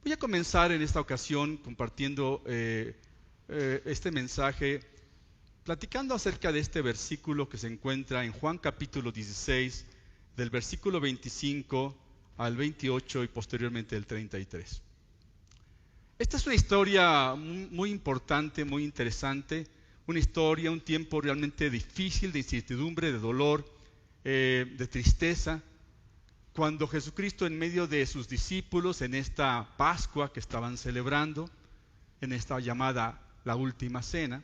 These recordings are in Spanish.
Voy a comenzar en esta ocasión compartiendo este mensaje, platicando acerca de este versículo que se encuentra en Juan capítulo 16, del versículo 25 al 28 y posteriormente el 33. Esta es una historia muy importante, muy interesante, una historia, un tiempo realmente difícil, de incertidumbre, de dolor, de tristeza, cuando Jesucristo en medio de sus discípulos en esta Pascua que estaban celebrando, en esta llamada la última cena,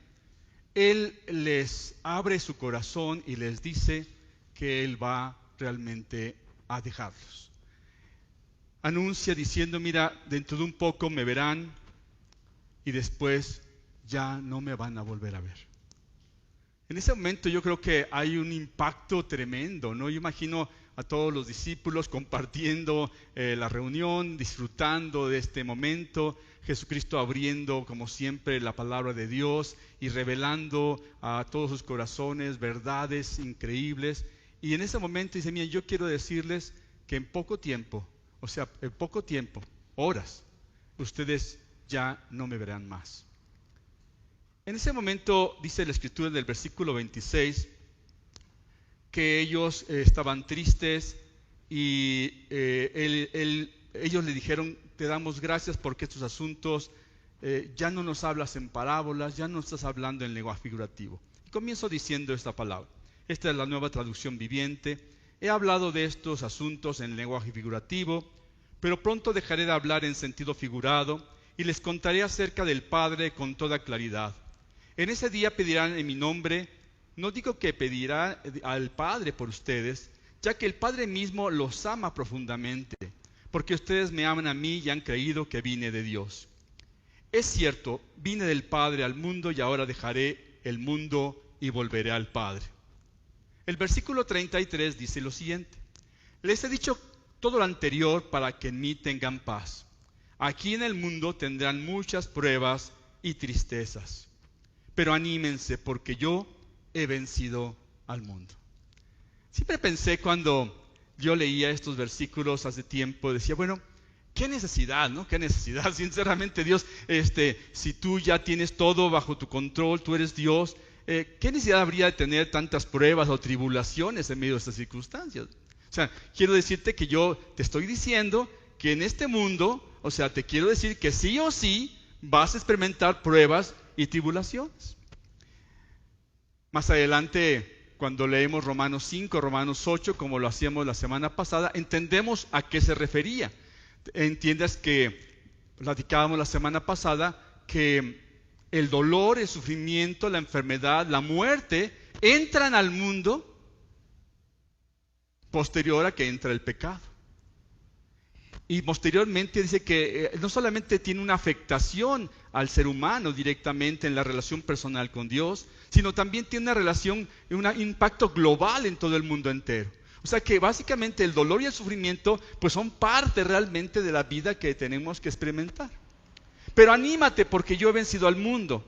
Él les abre su corazón y les dice que Él va realmente a dejarlos. Anuncia diciendo, mira, dentro de un poco me verán y después ya no me van a volver a ver. En ese momento yo creo que hay un impacto tremendo, ¿no? Yo imagino a todos los discípulos compartiendo la reunión, disfrutando de este momento, Jesucristo abriendo como siempre la palabra de Dios y revelando a todos sus corazones verdades increíbles. Y en ese momento dice, miren, yo quiero decirles que en poco tiempo, horas, ustedes ya no me verán más. En ese momento dice la escritura del versículo 26 que ellos estaban tristes y ellos le dijeron, te damos gracias porque estos asuntos ya no nos hablas en parábolas, ya no estás hablando en lenguaje figurativo. Y comienzo diciendo esta palabra. Esta es la Nueva Traducción Viviente. He hablado de estos asuntos en lenguaje figurativo, pero pronto dejaré de hablar en sentido figurado y les contaré acerca del Padre con toda claridad. En ese día pedirán en mi nombre, no digo que pedirá al Padre por ustedes, ya que el Padre mismo los ama profundamente, porque ustedes me aman a mí y han creído que vine de Dios. Es cierto, vine del Padre al mundo y ahora dejaré el mundo y volveré al Padre. El versículo 33 dice lo siguiente, les he dicho todo lo anterior para que en mí tengan paz. Aquí en el mundo tendrán muchas pruebas y tristezas. Pero anímense porque yo he vencido al mundo. Siempre pensé cuando yo leía estos versículos hace tiempo, decía, bueno, qué necesidad, ¿no? Qué necesidad, sinceramente Dios, si tú ya tienes todo bajo tu control, tú eres Dios, ¿qué necesidad habría de tener tantas pruebas o tribulaciones en medio de estas circunstancias? O sea, quiero decirte que yo te estoy diciendo que en este mundo, o sea, te quiero decir que sí o sí vas a experimentar pruebas y tribulaciones. Más adelante, cuando leemos Romanos 5, Romanos 8, como lo hacíamos la semana pasada, entendemos a qué se refería. Entiendas que platicábamos la semana pasada que el dolor, el sufrimiento, la enfermedad, la muerte entran al mundo posterior a que entra el pecado. Y posteriormente dice que no solamente tiene una afectación al ser humano directamente en la relación personal con Dios, sino también tiene una relación, un impacto global en todo el mundo entero. O sea que básicamente el dolor y el sufrimiento pues son parte realmente de la vida que tenemos que experimentar. Pero anímate porque yo he vencido al mundo.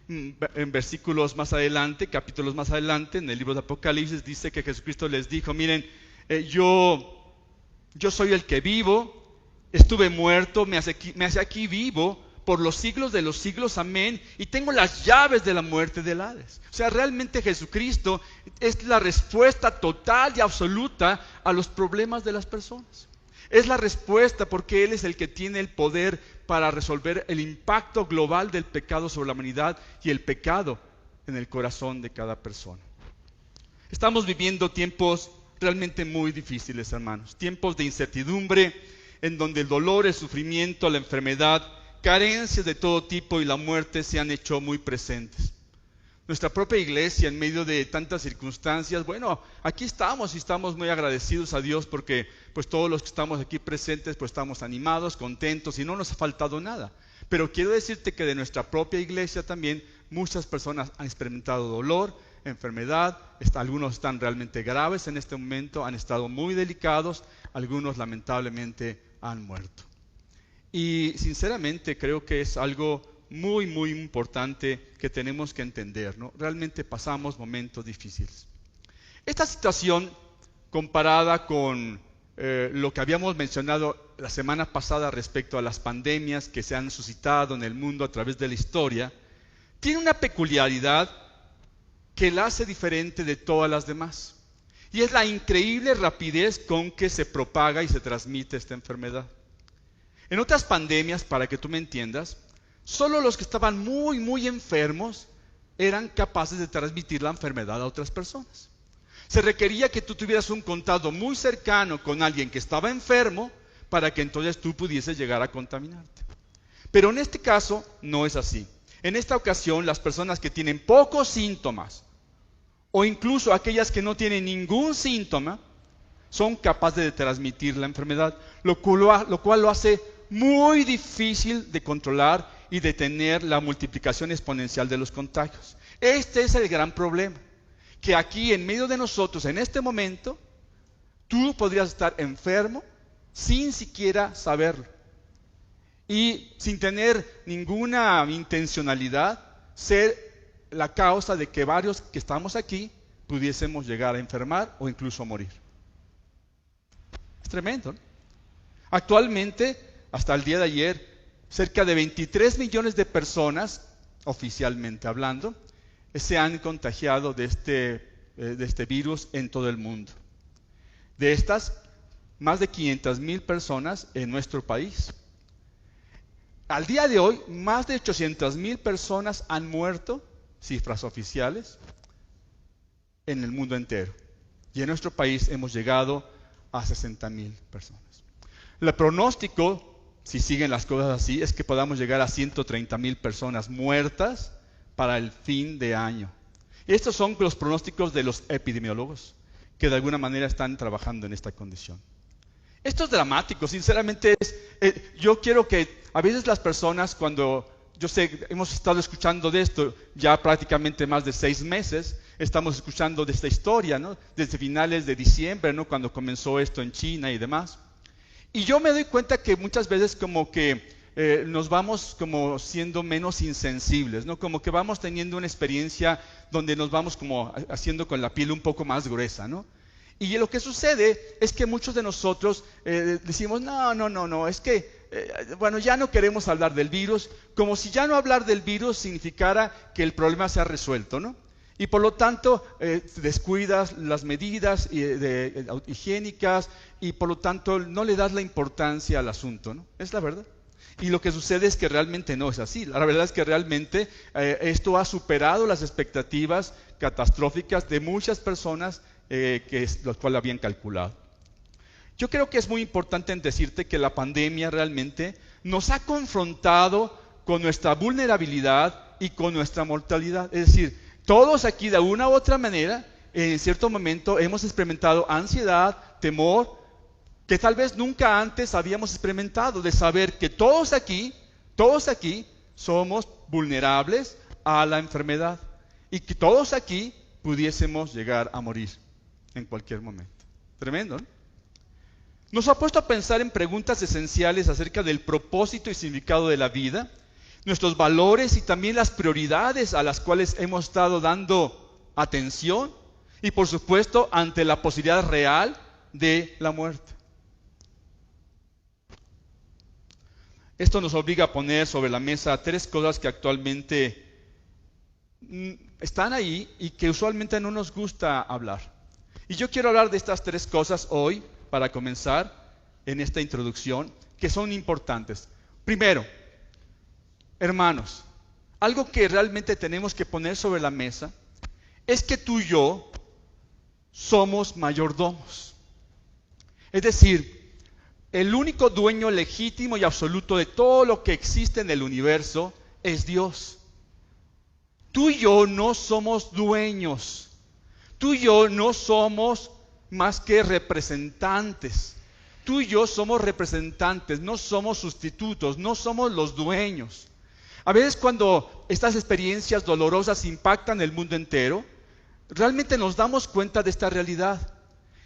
En versículos más adelante, capítulos más adelante, en el libro de Apocalipsis dice que Jesucristo les dijo, miren, yo soy el que vivo, estuve muerto, me hace aquí vivo por los siglos de los siglos, amén, y tengo las llaves de la muerte del Hades. O sea, realmente Jesucristo es la respuesta total y absoluta a los problemas de las personas. Es la respuesta porque Él es el que tiene el poder para resolver el impacto global del pecado sobre la humanidad y el pecado en el corazón de cada persona. Estamos viviendo tiempos realmente muy difíciles, hermanos. Tiempos de incertidumbre, en donde el dolor, el sufrimiento, la enfermedad, carencias de todo tipo y la muerte se han hecho muy presentes. Nuestra propia iglesia, en medio de tantas circunstancias, bueno, aquí estamos y estamos muy agradecidos a Dios porque pues todos los que estamos aquí presentes pues estamos animados, contentos y no nos ha faltado nada. Pero quiero decirte que de nuestra propia iglesia también muchas personas han experimentado dolor, enfermedad, algunos están realmente graves en este momento, han estado muy delicados, algunos lamentablemente han muerto. Y sinceramente creo que es algo muy, muy importante que tenemos que entender, ¿no? Realmente pasamos momentos difíciles. Esta situación comparada con lo que habíamos mencionado la semana pasada respecto a las pandemias que se han suscitado en el mundo a través de la historia, tiene una peculiaridad que la hace diferente de todas las demás. Y es la increíble rapidez con que se propaga y se transmite esta enfermedad. En otras pandemias, para que tú me entiendas, solo los que estaban muy, muy enfermos eran capaces de transmitir la enfermedad a otras personas. Se requería que tú tuvieras un contacto muy cercano con alguien que estaba enfermo para que entonces tú pudieses llegar a contaminarte. Pero en este caso no es así. En esta ocasión, las personas que tienen pocos síntomas o incluso aquellas que no tienen ningún síntoma son capaces de transmitir la enfermedad, lo cual lo hace muy difícil de controlar y detener la multiplicación exponencial de los contagios. Este es el gran problema, que aquí en medio de nosotros, en este momento, tú podrías estar enfermo sin siquiera saberlo y sin tener ninguna intencionalidad, ser la causa de que varios que estamos aquí pudiésemos llegar a enfermar o incluso morir. Es tremendo, ¿no? Actualmente, hasta el día de ayer, cerca de 23 millones de personas, oficialmente hablando, se han contagiado de este virus en todo el mundo. De estas, más de 500,000 personas en nuestro país. Al día de hoy, más de 800,000 personas han muerto, cifras oficiales, en el mundo entero. Y en nuestro país hemos llegado a 60,000 personas. El pronóstico, si siguen las cosas así, es que podamos llegar a 130,000 personas muertas para el fin de año. Estos son los pronósticos de los epidemiólogos, que de alguna manera están trabajando en esta condición. Esto es dramático, sinceramente yo quiero que a veces las personas cuando, yo sé, hemos estado escuchando de esto ya prácticamente más de 6 meses, estamos escuchando de esta historia, ¿no? Desde finales de diciembre, ¿no? Cuando comenzó esto en China y demás. Y yo me doy cuenta que muchas veces como que nos vamos como siendo menos insensibles, ¿no? Como que vamos teniendo una experiencia donde nos vamos como haciendo con la piel un poco más gruesa, ¿no? Y lo que sucede es que muchos de nosotros decimos, no, es que, bueno, ya no queremos hablar del virus, como si ya no hablar del virus significara que el problema se ha resuelto, ¿no? Y por lo tanto, descuidas las medidas higiénicas y por lo tanto no le das la importancia al asunto, ¿no? Es la verdad. Y lo que sucede es que realmente no es así. La verdad es que realmente esto ha superado las expectativas catastróficas de muchas personas los cuales habían calculado. Yo creo que es muy importante en decirte que la pandemia realmente nos ha confrontado con nuestra vulnerabilidad y con nuestra mortalidad. Es decir, todos aquí de una u otra manera, en cierto momento hemos experimentado ansiedad, temor, que tal vez nunca antes habíamos experimentado, de saber que todos aquí somos vulnerables a la enfermedad y que todos aquí pudiésemos llegar a morir en cualquier momento. Tremendo, ¿no? Nos ha puesto a pensar en preguntas esenciales acerca del propósito y significado de la vida, nuestros valores y también las prioridades a las cuales hemos estado dando atención y por supuesto ante la posibilidad real de la muerte. Esto nos obliga a poner sobre la mesa 3 cosas que actualmente están ahí y que usualmente no nos gusta hablar. Y yo quiero hablar de estas 3 cosas hoy para comenzar en esta introducción que son importantes. Primero, hermanos, algo que realmente tenemos que poner sobre la mesa es que tú y yo somos mayordomos. Es decir, el único dueño legítimo y absoluto de todo lo que existe en el universo es Dios. Tú y yo no somos dueños. Tú y yo no somos más que representantes. Tú y yo somos representantes, no somos sustitutos, no somos los dueños. A veces cuando estas experiencias dolorosas impactan el mundo entero, realmente nos damos cuenta de esta realidad.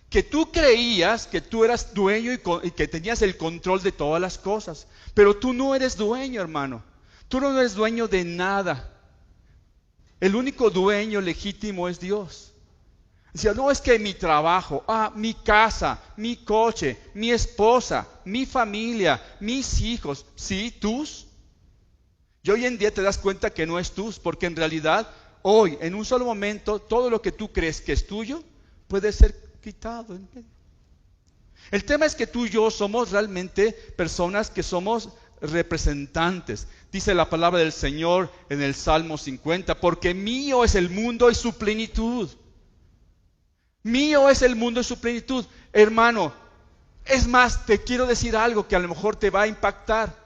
Que tú creías que tú eras dueño y que tenías el control de todas las cosas. Pero tú no eres dueño, hermano. Tú no eres dueño de nada. El único dueño legítimo es Dios. Decía, no, es que mi trabajo, mi casa, mi coche, mi esposa, mi familia, mis hijos, ¿sí? ¿Tus? Y hoy en día te das cuenta que no es tus, porque en realidad hoy, en un solo momento, todo lo que tú crees que es tuyo puede ser quitado. El tema es que tú y yo somos realmente personas que somos representantes. Dice la palabra del Señor en el Salmo 50, porque mío es el mundo y su plenitud. Mío es el mundo y su plenitud. Hermano, es más, te quiero decir algo que a lo mejor te va a impactar.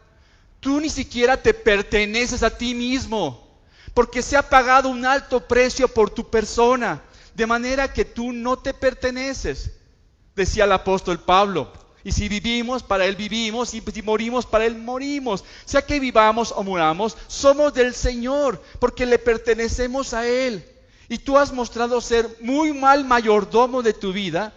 Tú ni siquiera te perteneces a ti mismo, porque se ha pagado un alto precio por tu persona, de manera que tú no te perteneces. Decía el apóstol Pablo, y si vivimos, para Él vivimos, y si morimos, para Él morimos. Sea que vivamos o muramos, somos del Señor, porque le pertenecemos a Él. Y tú has mostrado ser muy mal mayordomo de tu vida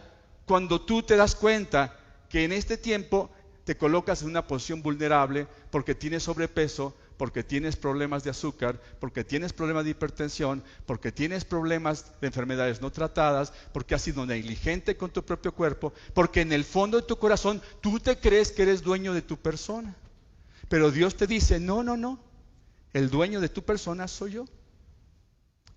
cuando tú te das cuenta que en este tiempo te colocas en una posición vulnerable porque tienes sobrepeso, porque tienes problemas de azúcar, porque tienes problemas de hipertensión, porque tienes problemas de enfermedades no tratadas, porque has sido negligente con tu propio cuerpo, porque en el fondo de tu corazón tú te crees que eres dueño de tu persona. Pero Dios te dice, no, no, no, el dueño de tu persona soy yo.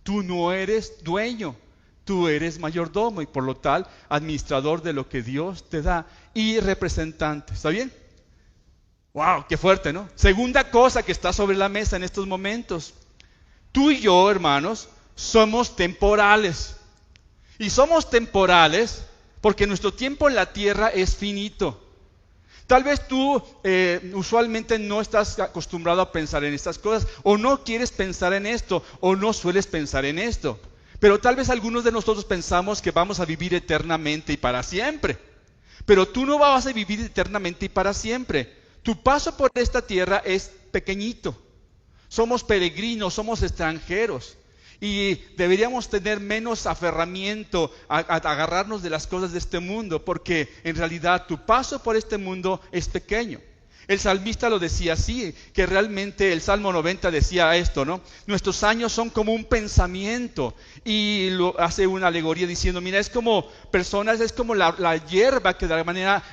Tú no eres dueño, tú eres mayordomo y por lo tal administrador de lo que Dios te da y representante. ¿Está bien? ¡Wow! ¡Qué fuerte!, ¿no? Segunda cosa que está sobre la mesa en estos momentos. Tú y yo, hermanos, somos temporales. Y somos temporales porque nuestro tiempo en la tierra es finito. Tal vez tú usualmente no estás acostumbrado a pensar en estas cosas, o no quieres pensar en esto, o no sueles pensar en esto. Pero tal vez algunos de nosotros pensamos que vamos a vivir eternamente y para siempre. Pero tú no vas a vivir eternamente y para siempre. Tu paso por esta tierra es pequeñito. Somos peregrinos, somos extranjeros. Y deberíamos tener menos aferramiento a agarrarnos de las cosas de este mundo, porque en realidad tu paso por este mundo es pequeño. El salmista lo decía así, que realmente el Salmo 90 decía esto, ¿no? Nuestros años son como un pensamiento, y lo hace una alegoría diciendo, mira, es como personas, es como la hierba que de alguna manera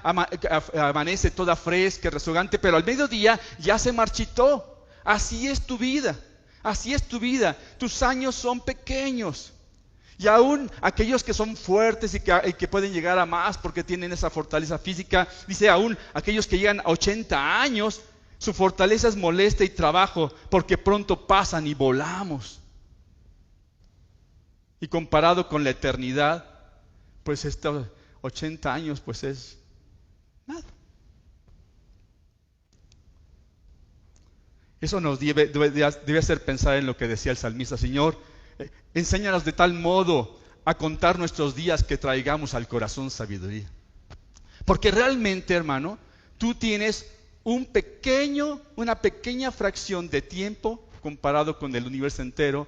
amanece toda fresca, rezagante, pero al mediodía ya se marchitó. Así es tu vida. Así es tu vida, tus años son pequeños. Y aún aquellos que son fuertes y que pueden llegar a más porque tienen esa fortaleza física, dice aún aquellos que llegan a 80 años, su fortaleza es molesta y trabajo porque pronto pasan y volamos. Y comparado con la eternidad, pues estos 80 años pues es nada. Eso nos debe hacer pensar en lo que decía el salmista. Señor, enséñanos de tal modo a contar nuestros días que traigamos al corazón sabiduría. Porque realmente, hermano, tú tienes una pequeña fracción de tiempo comparado con el universo entero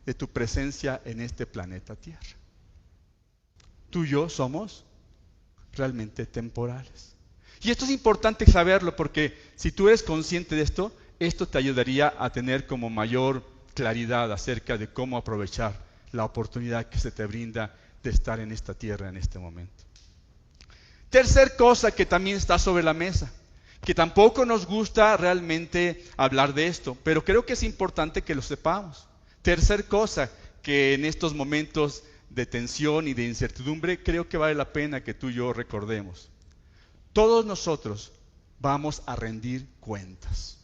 de tu presencia en este planeta Tierra. Tú y yo somos realmente temporales. Y esto es importante saberlo porque si tú eres consciente de esto te ayudaría a tener como mayor claridad acerca de cómo aprovechar la oportunidad que se te brinda de estar en esta tierra en este momento. Tercer cosa que también está sobre la mesa, que tampoco nos gusta realmente hablar de esto, pero creo que es importante que lo sepamos. Tercer cosa que en estos momentos de tensión y de incertidumbre creo que vale la pena que tú y yo recordemos. Todos nosotros vamos a rendir cuentas.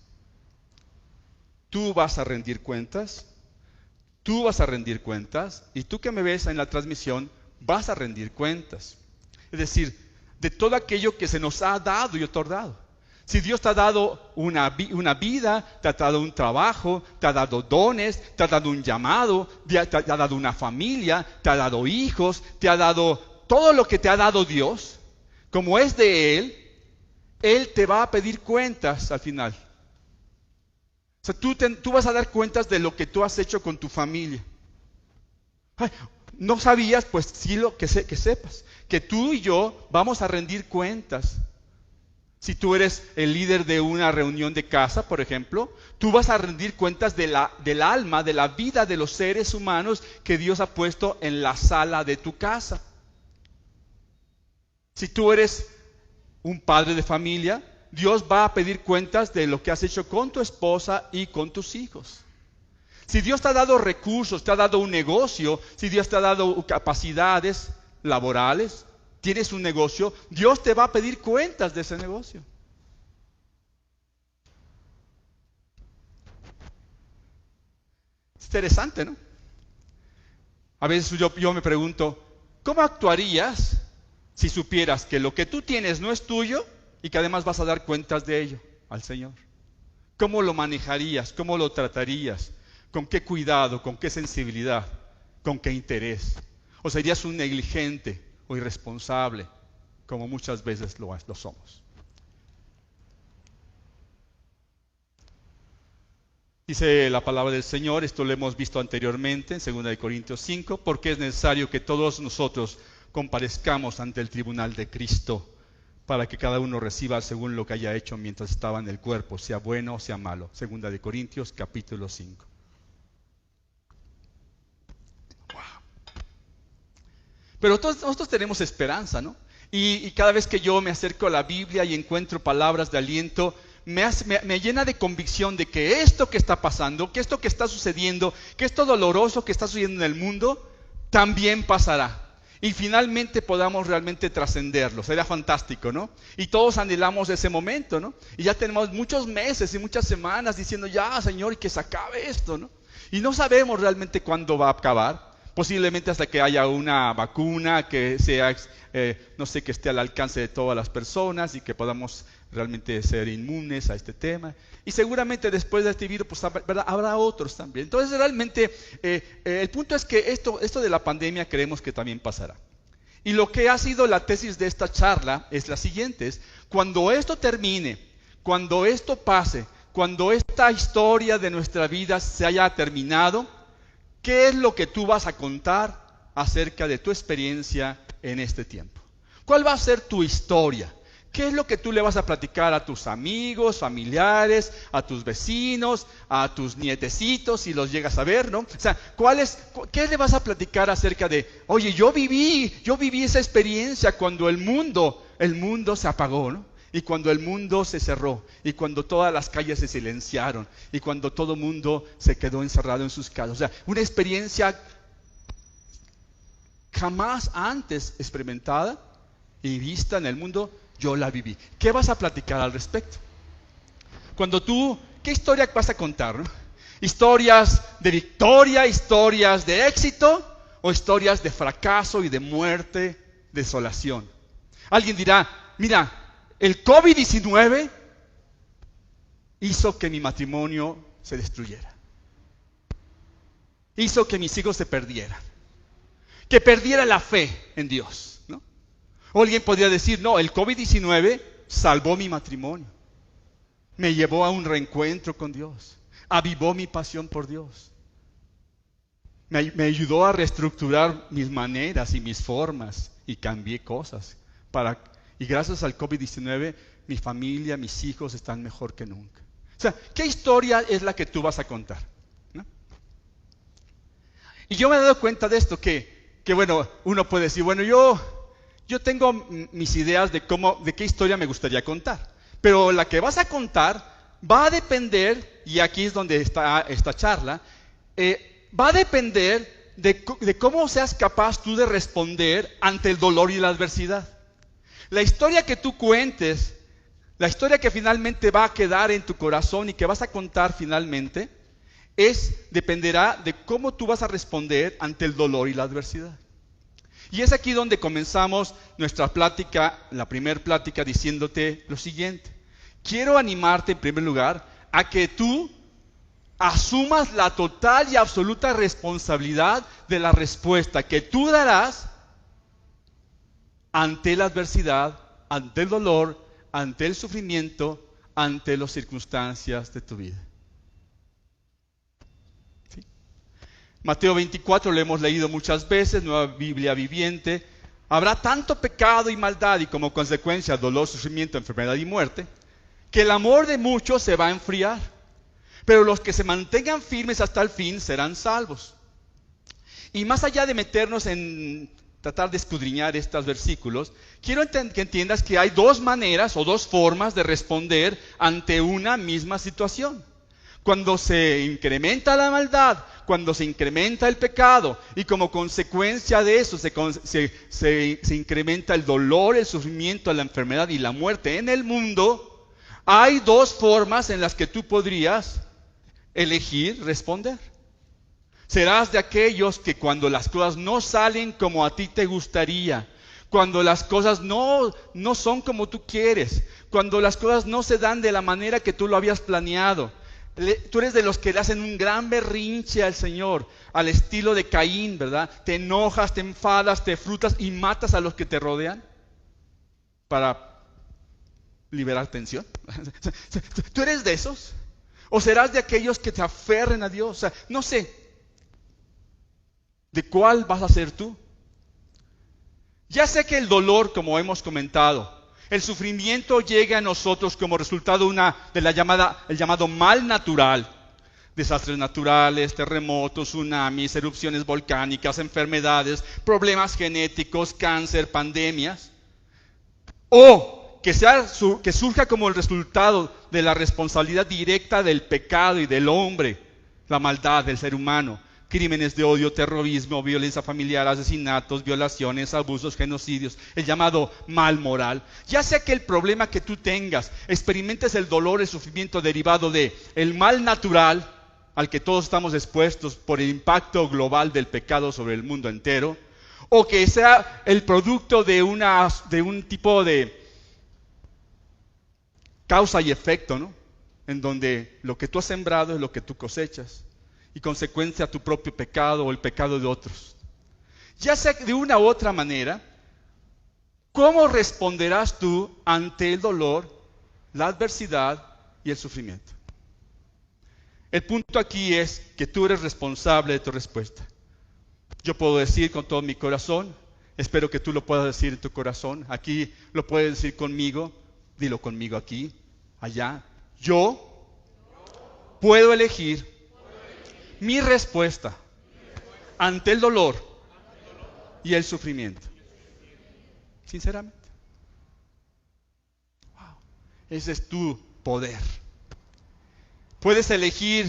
Tú vas a rendir cuentas, tú vas a rendir cuentas, y tú que me ves en la transmisión, vas a rendir cuentas. Es decir, de todo aquello que se nos ha dado y otorgado. Si Dios te ha dado una vida, te ha dado un trabajo, te ha dado dones, te ha dado un llamado, te ha dado una familia, te ha dado hijos, te ha dado todo lo que te ha dado Dios, como es de Él te va a pedir cuentas al final. O sea, tú vas a dar cuentas de lo que tú has hecho con tu familia. Ay, ¿no sabías? Pues sí, que sepas. Que tú y yo vamos a rendir cuentas Si tú eres el líder de una reunión de casa, por ejemplo, tú vas a rendir cuentas del alma, de la vida de los seres humanos que Dios ha puesto en la sala de tu casa. Si tú eres un padre de familia, Dios va a pedir cuentas de lo que has hecho con tu esposa y con tus hijos. Si Dios te ha dado recursos, te ha dado un negocio, si Dios te ha dado capacidades laborales, tienes un negocio, Dios te va a pedir cuentas de ese negocio. Es interesante, ¿no? A veces yo me pregunto, ¿cómo actuarías si supieras que lo que tú tienes no es tuyo y que además vas a dar cuentas de ello al Señor? ¿Cómo lo manejarías? ¿Cómo lo tratarías? ¿Con qué cuidado? ¿Con qué sensibilidad? ¿Con qué interés? ¿O serías un negligente o irresponsable, como muchas veces lo somos? Dice la palabra del Señor, esto lo hemos visto anteriormente en 2 Corintios 5, porque es necesario que todos nosotros comparezcamos ante el tribunal de Cristo, para que cada uno reciba según lo que haya hecho mientras estaba en el cuerpo, sea bueno o sea malo. 2 Corintios capítulo 5. Wow. Pero todos nosotros tenemos esperanza, ¿no? Y cada vez que yo me acerco a la Biblia y encuentro palabras de aliento, me llena de convicción de que esto que está pasando, que esto que está sucediendo, que esto doloroso que está sucediendo en el mundo, también pasará. Y finalmente podamos realmente trascenderlo. Sería fantástico, ¿no? Y todos anhelamos ese momento, ¿no? Y ya tenemos muchos meses y muchas semanas diciendo, ya, Señor, que se acabe esto, ¿no? Y no sabemos realmente cuándo va a acabar. Posiblemente hasta que haya una vacuna que sea, no sé, que esté al alcance de todas las personas y que podamos realmente ser inmunes a este tema. Y seguramente después de este virus, pues habrá otros también. Entonces realmente el punto es que esto de la pandemia creemos que también pasará. Y lo que ha sido la tesis de esta charla es la siguiente: es cuando esto termine, cuando esto pase, cuando esta historia de nuestra vida se haya terminado, ¿qué es lo que tú vas a contar acerca de tu experiencia en este tiempo? ¿Cuál va a ser tu historia? ¿Qué es lo que tú le vas a platicar a tus amigos, familiares, a tus vecinos, a tus nietecitos, si los llegas a ver, ¿no? O sea, ¿qué le vas a platicar acerca de, oye, yo viví esa experiencia cuando el mundo se apagó, ¿no? Y cuando el mundo se cerró, y cuando todas las calles se silenciaron, y cuando todo el mundo se quedó encerrado en sus casas. O sea, una experiencia jamás antes experimentada y vista en el mundo, yo la viví. ¿Qué vas a platicar al respecto? ¿Qué historia vas a contar, no? ¿Historias de victoria, historias de éxito o historias de fracaso y de muerte, desolación? Alguien dirá, mira, el COVID-19 hizo que mi matrimonio se destruyera. Hizo que mis hijos se perdieran. Que perdiera la fe en Dios, ¿no? O alguien podría decir, no, el COVID-19 salvó mi matrimonio. Me llevó a un reencuentro con Dios. Avivó mi pasión por Dios. Me ayudó a reestructurar mis maneras y mis formas y cambié cosas. Y gracias al COVID-19, mi familia, mis hijos están mejor que nunca. O sea, ¿qué historia es la que tú vas a contar? ¿No? Y yo me he dado cuenta de esto, que bueno, uno puede decir, bueno, yo tengo mis ideas de qué historia me gustaría contar. Pero la que vas a contar va a depender, y aquí es donde está esta charla, va a depender de cómo seas capaz tú de responder ante el dolor y la adversidad. La historia que tú cuentes, la historia que finalmente va a quedar en tu corazón y que vas a contar finalmente, dependerá de cómo tú vas a responder ante el dolor y la adversidad. Y es aquí donde comenzamos nuestra plática, la primera plática, diciéndote lo siguiente. Quiero animarte en primer lugar a que tú asumas la total y absoluta responsabilidad de la respuesta que tú darás ante la adversidad, ante el dolor, ante el sufrimiento, ante las circunstancias de tu vida. ¿Sí? Mateo 24 lo hemos leído muchas veces, Nueva Biblia Viviente. habrá tanto pecado y maldad y como consecuencia dolor, sufrimiento, enfermedad y muerte, que el amor de muchos se va a enfriar. Pero los que se mantengan firmes hasta el fin serán salvos. Y más allá de meternos en tratar de escudriñar estos versículos, quiero que entiendas que hay dos maneras o dos formas de responder ante una misma situación. Cuando se incrementa la maldad, cuando se incrementa el pecado y como consecuencia de eso se incrementa el dolor, el sufrimiento, la enfermedad y la muerte en el mundo, hay dos formas en las que tú podrías elegir responder. Serás de aquellos que cuando las cosas no salen como a ti te gustaría, cuando las cosas no son como tú quieres, cuando las cosas no se dan de la manera que tú lo habías planeado, tú eres de los que le hacen un gran berrinche al Señor, al estilo de Caín, ¿verdad? Te enojas, te enfadas, te frutas y matas a los que te rodean para liberar tensión. ¿Tú eres de esos? ¿O serás de aquellos que te aferren a Dios? O sea, no sé, ¿de cuál vas a ser tú? Ya sé que el dolor, como hemos comentado, el sufrimiento llega a nosotros como resultado el llamado mal natural. Desastres naturales, terremotos, tsunamis, erupciones volcánicas, enfermedades, problemas genéticos, cáncer, pandemias. O que surja como el resultado de la responsabilidad directa del pecado y del hombre, la maldad del ser humano. Crímenes de odio, terrorismo, violencia familiar, asesinatos, violaciones, abusos, genocidios, el llamado mal moral. Ya sea que el problema que tú tengas, experimentes el dolor, el sufrimiento derivado de el mal natural, al que todos estamos expuestos por el impacto global del pecado sobre el mundo entero, o que sea el producto de un tipo de causa y efecto, ¿no? En donde lo que tú has sembrado es lo que tú cosechas. Y consecuencia a tu propio pecado o el pecado de otros. Ya sea de una u otra manera, ¿cómo responderás tú ante el dolor, la adversidad y el sufrimiento? El punto aquí es que tú eres responsable de tu respuesta. Yo puedo decir con todo mi corazón, espero que tú lo puedas decir en tu corazón, aquí lo puedes decir conmigo, dilo conmigo aquí, allá. Yo puedo elegir mi respuesta ante el dolor y el sufrimiento. Sinceramente. Wow. Ese es tu poder. Puedes elegir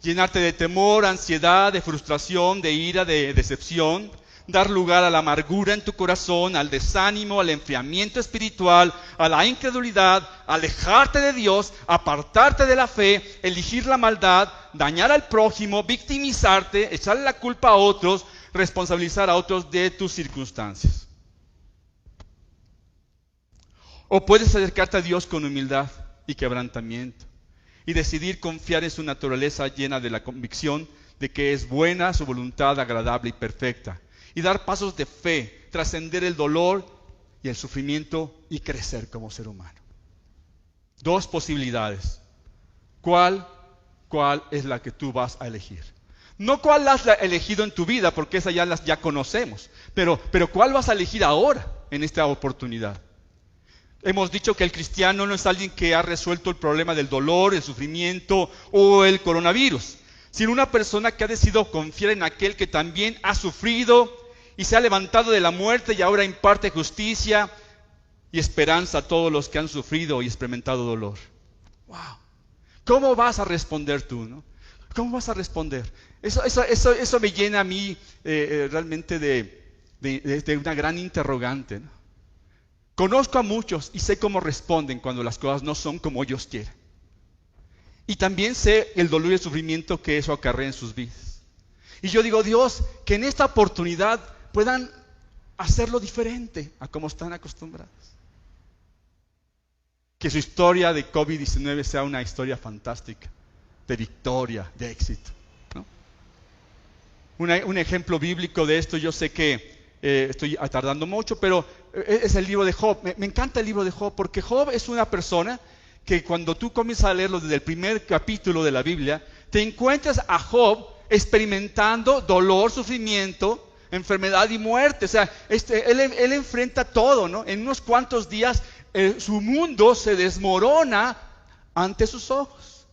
llenarte de temor, ansiedad, de frustración, de ira, de decepción, dar lugar a la amargura en tu corazón, al desánimo, al enfriamiento espiritual, a la incredulidad, alejarte de Dios, apartarte de la fe, elegir la maldad, dañar al prójimo, victimizarte, echarle la culpa a otros, responsabilizar a otros de tus circunstancias. O puedes acercarte a Dios con humildad y quebrantamiento y decidir confiar en su naturaleza llena de la convicción de que es buena su voluntad, agradable y perfecta. Y dar pasos de fe, trascender el dolor y el sufrimiento y crecer como ser humano. Dos posibilidades. ¿Cuál es la que tú vas a elegir? No cuál has elegido en tu vida, porque esa ya conocemos. Pero ¿cuál vas a elegir ahora, en esta oportunidad? Hemos dicho que el cristiano no es alguien que ha resuelto el problema del dolor, el sufrimiento o el coronavirus, sino una persona que ha decidido confiar en aquel que también ha sufrido y se ha levantado de la muerte y ahora imparte justicia y esperanza a todos los que han sufrido y experimentado dolor. ¡Wow! ¿Cómo vas a responder tú, no? ¿Cómo vas a responder? Eso me llena a mí realmente de una gran interrogante, ¿no? Conozco a muchos y sé cómo responden cuando las cosas no son como ellos quieren. Y también sé el dolor y el sufrimiento que eso acarrea en sus vidas. Y yo digo, Dios, que en esta oportunidad puedan hacerlo diferente a como están acostumbrados. Que su historia de COVID-19 sea una historia fantástica, de victoria, de éxito, ¿no? Un ejemplo bíblico de esto, yo sé que estoy tardando mucho, pero es el libro de Job. Me encanta el libro de Job, porque Job es una persona que cuando tú comienzas a leerlo desde el primer capítulo de la Biblia, te encuentras a Job experimentando dolor, sufrimiento, enfermedad y muerte. O sea, él enfrenta todo, ¿no? En unos cuantos días su mundo se desmorona ante sus ojos.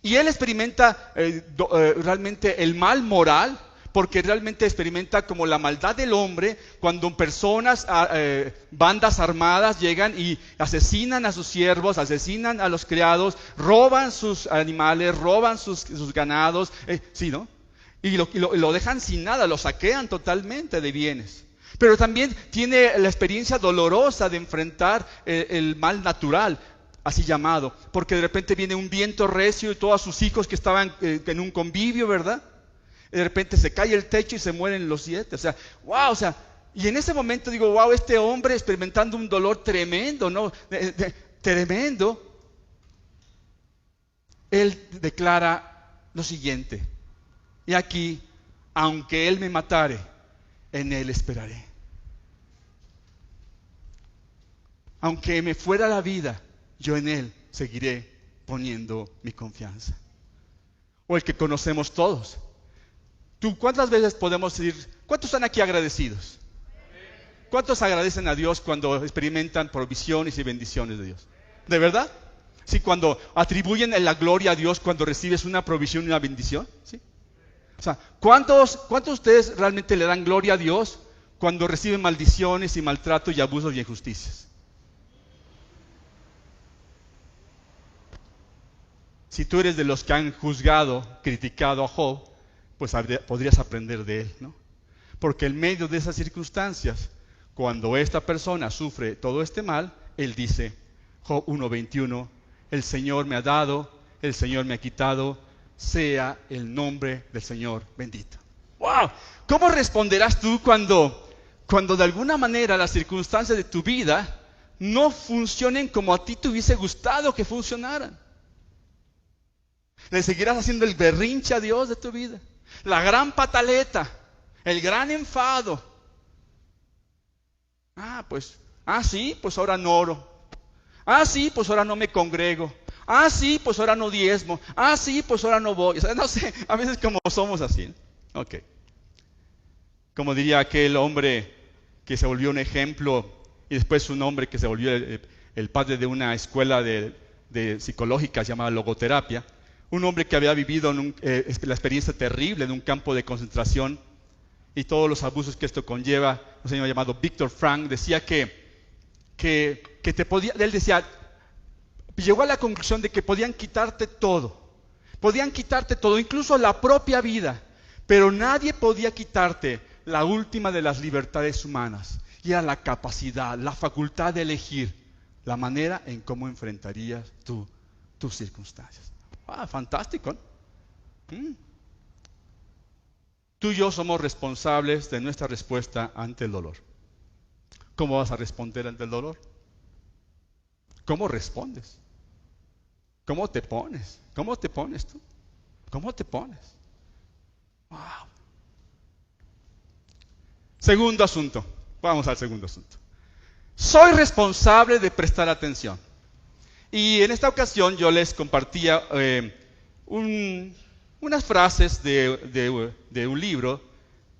Y él experimenta realmente el mal moral, porque realmente experimenta como la maldad del hombre cuando personas, bandas armadas llegan y asesinan a sus siervos, asesinan a los criados, roban sus animales, roban sus ganados, ¿sí, no? Y lo dejan sin nada, lo saquean totalmente de bienes. Pero también tiene la experiencia dolorosa de enfrentar el mal natural, así llamado, porque de repente viene un viento recio y todos sus hijos que estaban en un convivio, ¿verdad? De repente se cae el techo y se mueren los 7. O sea, wow, o sea, y en ese momento digo, wow, este hombre experimentando un dolor tremendo, ¿no? Tremendo. Él declara lo siguiente: y aquí, aunque él me matare, en él esperaré. Aunque me fuera la vida, yo en él seguiré poniendo mi confianza. O el que conocemos todos. ¿Tú cuántas veces podemos decir, cuántos están aquí agradecidos? ¿Cuántos agradecen a Dios cuando experimentan provisiones y bendiciones de Dios? ¿De verdad? Sí, cuando atribuyen la gloria a Dios cuando recibes una provisión y una bendición. ¿Sí? O sea, ¿cuántos de ustedes realmente le dan gloria a Dios cuando reciben maldiciones y maltrato y abusos y injusticias? Si tú eres de los que han juzgado, criticado a Job, pues podrías aprender de él, ¿no? Porque en medio de esas circunstancias, cuando esta persona sufre todo este mal, él dice, Job 1:21, el Señor me ha dado, el Señor me ha quitado, sea el nombre del Señor bendito. ¡Wow! ¿Cómo responderás tú cuando de alguna manera las circunstancias de tu vida no funcionen como a ti te hubiese gustado que funcionaran? ¿Le seguirás haciendo el berrinche a Dios de tu vida? La gran pataleta, el gran enfado. Sí, pues ahora no oro. Sí, pues ahora no me congrego. Sí, pues ahora no diezmo. Sí, pues ahora no voy. O sea, no sé, a veces como somos así. Ok. Como diría aquel hombre que se volvió un ejemplo y después un hombre que se volvió el padre de una escuela de psicológica llamada logoterapia. Un hombre que había vivido la experiencia terrible en un campo de concentración y todos los abusos que esto conlleva. Un señor llamado Viktor Frankl decía él decía, llegó a la conclusión de que podían quitarte todo, incluso la propia vida, pero nadie podía quitarte la última de las libertades humanas, y era la capacidad, la facultad de elegir la manera en cómo enfrentarías tú tus circunstancias. Fantástico, ¿no? Tú y yo somos responsables de nuestra respuesta ante el dolor. ¿Cómo vas a responder ante el dolor? ¿Cómo respondes? ¿Cómo te pones? ¿Cómo te pones tú? ¿Cómo te pones? Wow. Segundo asunto. Vamos al segundo asunto. Soy responsable de prestar atención. Y en esta ocasión yo les compartía unas frases de un libro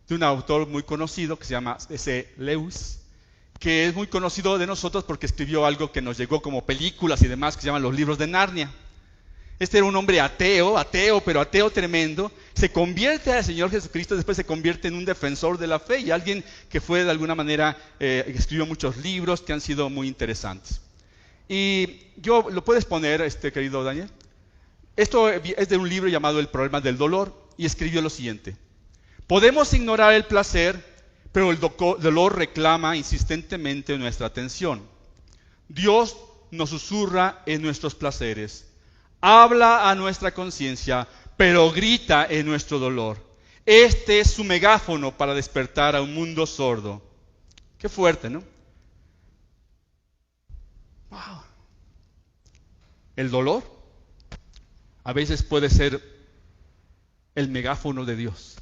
de un autor muy conocido que se llama C.S. Lewis, que es muy conocido de nosotros porque escribió algo que nos llegó como películas y demás, que se llaman los libros de Narnia. Este era un hombre ateo, pero ateo tremendo. Se convierte al Señor Jesucristo, después se convierte en un defensor de la fe y alguien que fue de alguna manera, escribió muchos libros que han sido muy interesantes. Y yo, ¿lo puedes poner, querido Daniel? Esto es de un libro llamado El problema del dolor y escribió lo siguiente: podemos ignorar el placer, pero el dolor reclama insistentemente nuestra atención. Dios nos susurra en nuestros placeres, habla a nuestra conciencia, pero grita en nuestro dolor. Este es su megáfono para despertar a un mundo sordo. Qué fuerte, ¿no? Wow. El dolor a veces puede ser el megáfono de Dios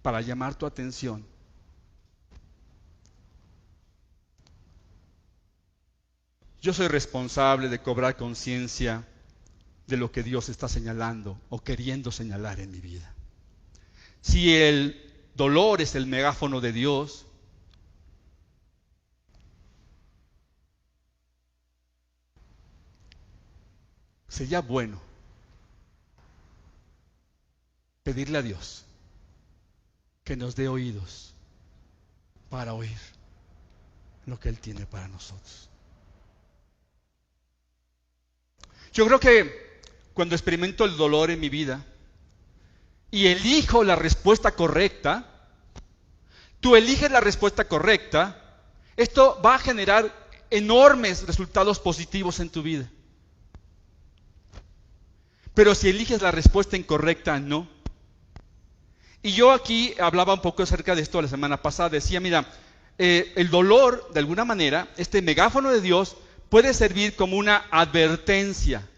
para llamar tu atención. Yo soy responsable de cobrar conciencia de lo que Dios está señalando o queriendo señalar en mi vida. Si el dolor es el megáfono de Dios. Sería bueno pedirle a Dios que nos dé oídos para oír lo que Él tiene para nosotros. Yo creo que cuando experimento el dolor en mi vida y elijo la respuesta correcta, tú eliges la respuesta correcta, esto va a generar enormes resultados positivos en tu vida. Pero si eliges la respuesta incorrecta, no. Y yo aquí hablaba un poco acerca de esto la semana pasada. Decía, mira, el dolor, de alguna manera, este megáfono de Dios puede servir como una advertencia.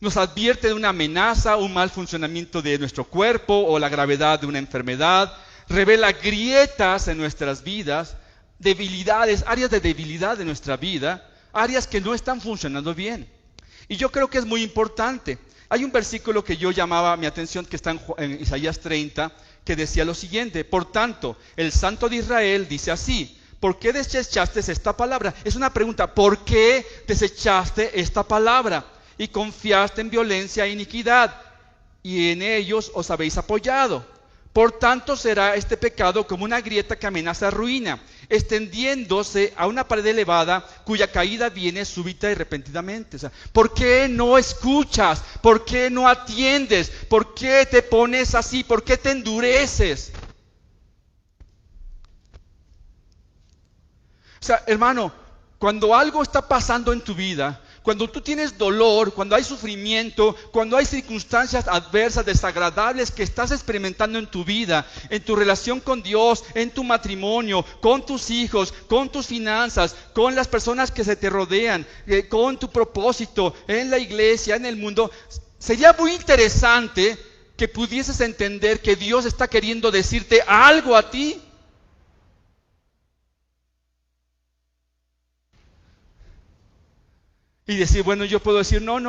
Nos advierte de una amenaza, un mal funcionamiento de nuestro cuerpo o la gravedad de una enfermedad. Revela grietas en nuestras vidas, debilidades, áreas de debilidad de nuestra vida, áreas que no están funcionando bien. Y yo creo que es muy importante. Hay un versículo que yo llamaba mi atención que está en Isaías 30, que decía lo siguiente: por tanto, el Santo de Israel dice así, ¿por qué desechaste esta palabra? Es una pregunta, ¿por qué desechaste esta palabra? Y confiaste en violencia e iniquidad, y en ellos os habéis apoyado. Por tanto será este pecado como una grieta que amenaza ruina, extendiéndose a una pared elevada cuya caída viene súbita y repentinamente. O sea, ¿por qué no escuchas? ¿Por qué no atiendes? ¿Por qué te pones así? ¿Por qué te endureces? O sea, hermano, cuando algo está pasando en tu vida, cuando tú tienes dolor, cuando hay sufrimiento, cuando hay circunstancias adversas, desagradables que estás experimentando en tu vida, en tu relación con Dios, en tu matrimonio, con tus hijos, con tus finanzas, con las personas que se te rodean, con tu propósito, en la iglesia, en el mundo, sería muy interesante que pudieses entender que Dios está queriendo decirte algo a ti. Y decir, bueno, yo puedo decir, no,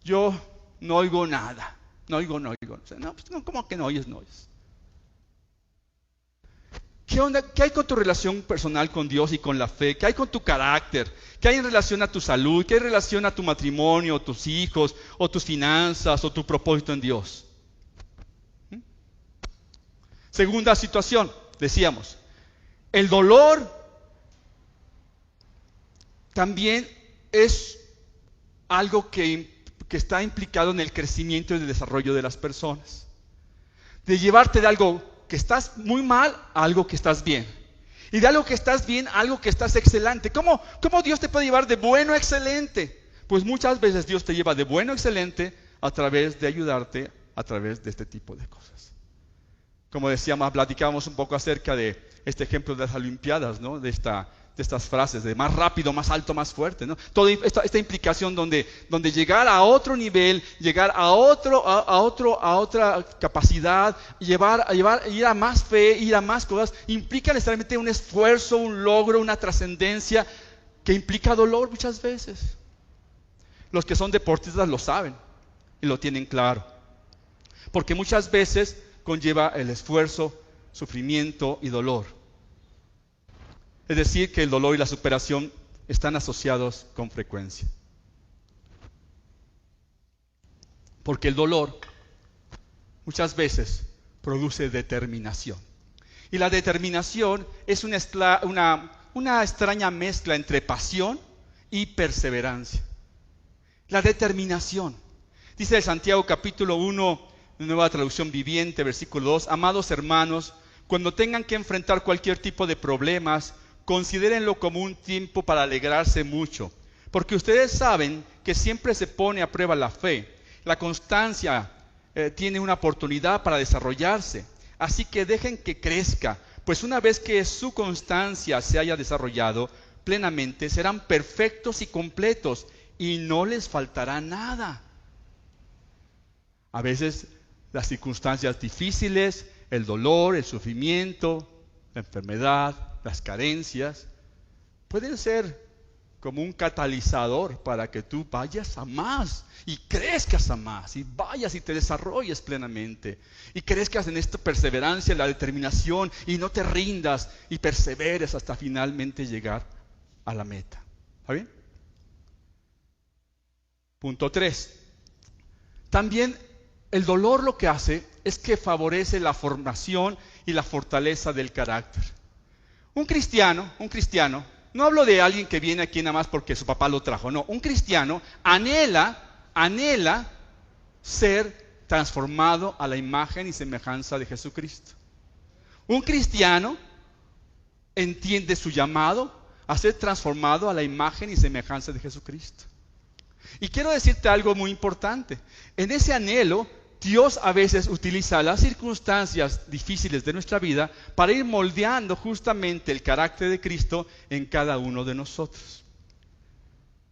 yo no oigo nada, no oigo. O sea, no, pues, no, ¿cómo que no oyes? ¿Qué onda? ¿Qué hay con tu relación personal con Dios y con la fe? ¿Qué hay con tu carácter? ¿Qué hay en relación a tu salud? ¿Qué hay en relación a tu matrimonio, o tus hijos, o tus finanzas, o tu propósito en Dios? Segunda situación, decíamos, el dolor también es algo que está implicado en el crecimiento y el desarrollo de las personas. De llevarte de algo que estás muy mal a algo que estás bien. Y de algo que estás bien a algo que estás excelente. ¿Cómo Dios te puede llevar de bueno a excelente? Pues muchas veces Dios te lleva de bueno a excelente a través de ayudarte, a través de este tipo de cosas. Como decíamos, platicábamos un poco acerca de este ejemplo de las Olimpiadas, ¿no? De estas frases de más rápido, más alto, más fuerte, ¿no? Toda esta implicación donde llegar a otro nivel, llegar a otra capacidad, ir a más fe, ir a más cosas, implica necesariamente un esfuerzo, un logro, una trascendencia que implica dolor muchas veces. Los que son deportistas lo saben y lo tienen claro, porque muchas veces conlleva el esfuerzo, sufrimiento y dolor. Es decir, que el dolor y la superación están asociados con frecuencia. Porque el dolor muchas veces produce determinación. Y la determinación es una extraña mezcla entre pasión y perseverancia. La determinación. Dice en Santiago capítulo 1, Nueva Traducción Viviente, versículo 2, amados hermanos, cuando tengan que enfrentar cualquier tipo de problemas, considérenlo como un tiempo para alegrarse mucho, porque ustedes saben que siempre se pone a prueba la fe. La constancia tiene una oportunidad para desarrollarse, así que dejen que crezca, pues una vez que su constancia se haya desarrollado plenamente, serán perfectos y completos y no les faltará nada. A veces las circunstancias difíciles, el dolor, el sufrimiento, la enfermedad, las carencias, pueden ser como un catalizador para que tú vayas a más y crezcas a más y vayas y te desarrolles plenamente y crezcas en esta perseverancia, la determinación y no te rindas y perseveres hasta finalmente llegar a la meta. ¿Está bien? Punto 3. También el dolor lo que hace es que favorece la formación y la fortaleza del carácter. Un cristiano, no hablo de alguien que viene aquí nada más porque su papá lo trajo, no, un cristiano anhela ser transformado a la imagen y semejanza de Jesucristo. Un cristiano entiende su llamado a ser transformado a la imagen y semejanza de Jesucristo. Y quiero decirte algo muy importante. En ese anhelo, Dios a veces utiliza las circunstancias difíciles de nuestra vida para ir moldeando justamente el carácter de Cristo en cada uno de nosotros.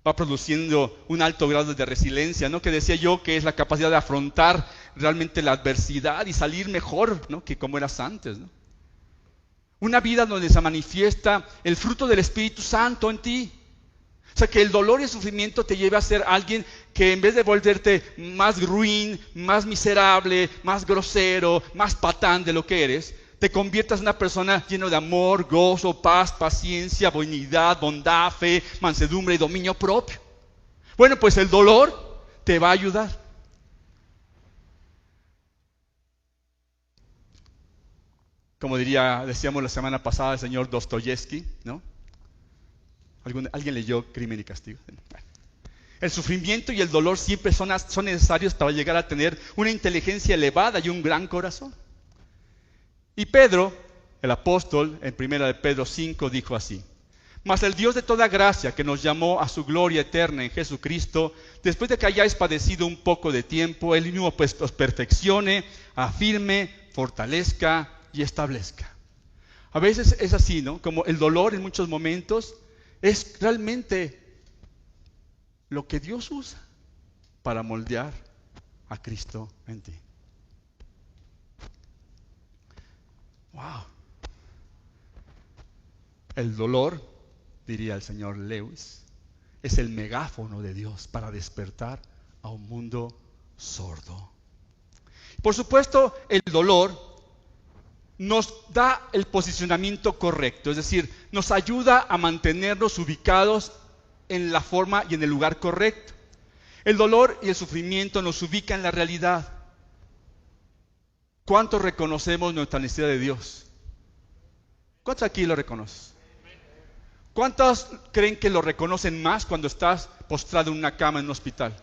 Va produciendo un alto grado de resiliencia, ¿no? Que decía yo que es la capacidad de afrontar realmente la adversidad y salir mejor, ¿no? Que como eras antes, ¿no? Una vida donde se manifiesta el fruto del Espíritu Santo en ti. O sea, que el dolor y el sufrimiento te lleve a ser alguien que en vez de volverte más ruin, más miserable, más grosero, más patán de lo que eres, te conviertas en una persona llena de amor, gozo, paz, paciencia, benignidad, bondad, fe, mansedumbre y dominio propio. Bueno, pues el dolor te va a ayudar. Como decíamos la semana pasada el señor Dostoyevsky, ¿no? ¿Alguien leyó Crimen y Castigo? Bueno. El sufrimiento y el dolor siempre son necesarios para llegar a tener una inteligencia elevada y un gran corazón. Y Pedro, el apóstol, en 1 de Pedro 5, dijo así: mas el Dios de toda gracia, que nos llamó a su gloria eterna en Jesucristo, después de que hayáis padecido un poco de tiempo, Él mismo pues os perfeccione, afirme, fortalezca y establezca. A veces es así, ¿no? Como el dolor en muchos momentos es realmente lo que Dios usa para moldear a Cristo en ti. Wow. El dolor, diría el señor Lewis, es el megáfono de Dios para despertar a un mundo sordo. Por supuesto, el dolor nos da el posicionamiento correcto, es decir, nos ayuda a mantenernos ubicados en la forma y en el lugar correcto. El dolor y el sufrimiento nos ubican en la realidad. ¿Cuántos reconocemos nuestra necesidad de Dios? ¿Cuántos aquí lo reconocen? ¿Cuántos creen que lo reconocen más cuando estás postrado en una cama en un hospital?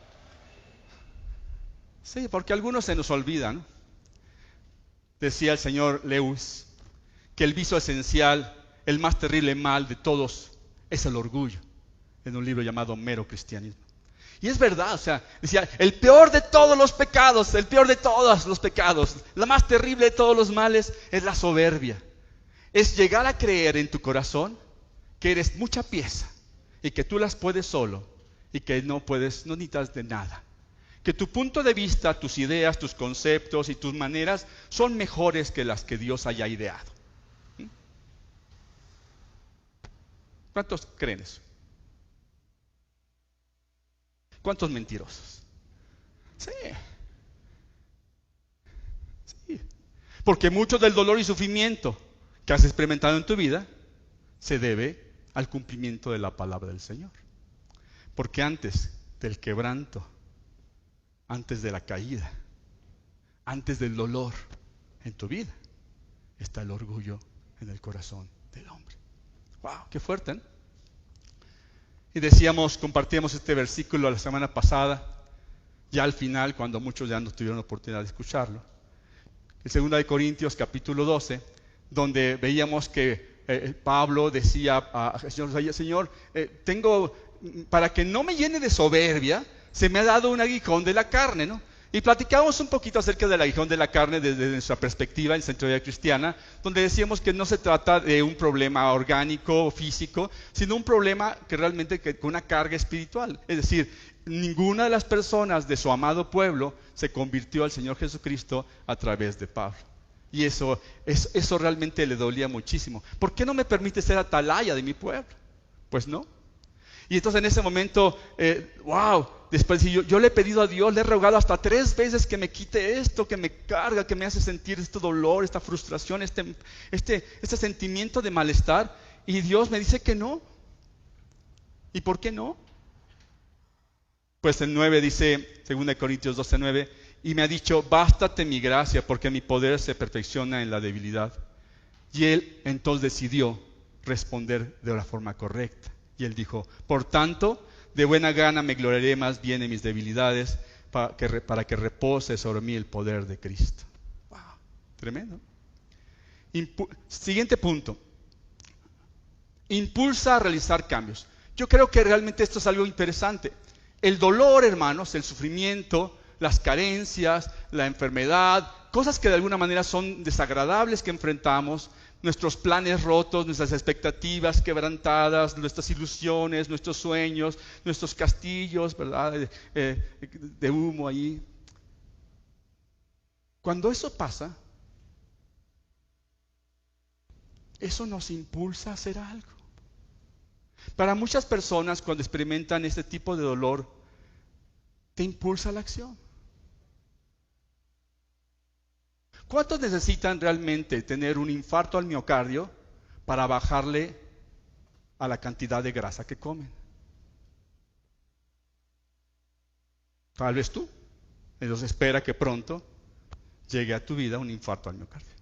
Sí, porque a algunos se nos olvida, ¿no? Decía el señor Lewis que el vicio esencial, el más terrible mal de todos, es el orgullo, en un libro llamado Mero Cristianismo. Y es verdad, o sea, decía, el peor de todos los pecados, la más terrible de todos los males es la soberbia. Es llegar a creer en tu corazón que eres mucha pieza y que tú las puedes solo y que no necesitas de nada. Que tu punto de vista, tus ideas, tus conceptos y tus maneras son mejores que las que Dios haya ideado. ¿Cuántos creen eso? ¿Cuántos mentirosos? Sí. Porque mucho del dolor y sufrimiento que has experimentado en tu vida se debe al cumplimiento de la palabra del Señor. Porque antes del quebranto, antes de la caída, antes del dolor en tu vida, está el orgullo en el corazón del hombre. ¡Wow! ¡Qué fuerte! ¿eh? Y compartíamos este versículo la semana pasada, ya al final, cuando muchos ya no tuvieron oportunidad de escucharlo. En 2 Corintios capítulo 12, donde veíamos que Pablo decía al Señor, tengo, para que no me llene de soberbia, se me ha dado un aguijón de la carne, ¿no? Y platicamos un poquito acerca del aguijón de la carne desde nuestra perspectiva en Centralidad Cristiana, donde decíamos que no se trata de un problema orgánico o físico, sino un problema que realmente con una carga espiritual. Es decir, ninguna de las personas de su amado pueblo se convirtió al Señor Jesucristo a través de Pablo. Y eso realmente le dolía muchísimo. ¿Por qué no me permite ser atalaya de mi pueblo? Pues no. Y entonces en ese momento, después yo le he pedido a Dios, le he rogado hasta 3 veces que me quite esto, que me carga, que me hace sentir este dolor, esta frustración, este sentimiento de malestar. Y Dios me dice que no. ¿Y por qué no? Pues el 9 dice, 2 Corintios 12:9, y me ha dicho, bástate mi gracia, porque mi poder se perfecciona en la debilidad. Y él entonces decidió responder de la forma correcta. Y él dijo, por tanto, de buena gana me gloriaré más bien en mis debilidades, para que repose sobre mí el poder de Cristo. Wow, tremendo. Siguiente punto. Impulsa a realizar cambios. Yo creo que realmente esto es algo interesante. El dolor, hermanos, el sufrimiento, las carencias, la enfermedad, cosas que de alguna manera son desagradables que enfrentamos, nuestros planes rotos, nuestras expectativas quebrantadas, nuestras ilusiones, nuestros sueños, nuestros castillos, ¿verdad? De humo ahí. Cuando eso pasa, eso nos impulsa a hacer algo. Para muchas personas, cuando experimentan este tipo de dolor, te impulsa a la acción. ¿Cuántos necesitan realmente tener un infarto al miocardio para bajarle a la cantidad de grasa que comen? Tal vez tú. Entonces espera que pronto llegue a tu vida un infarto al miocardio.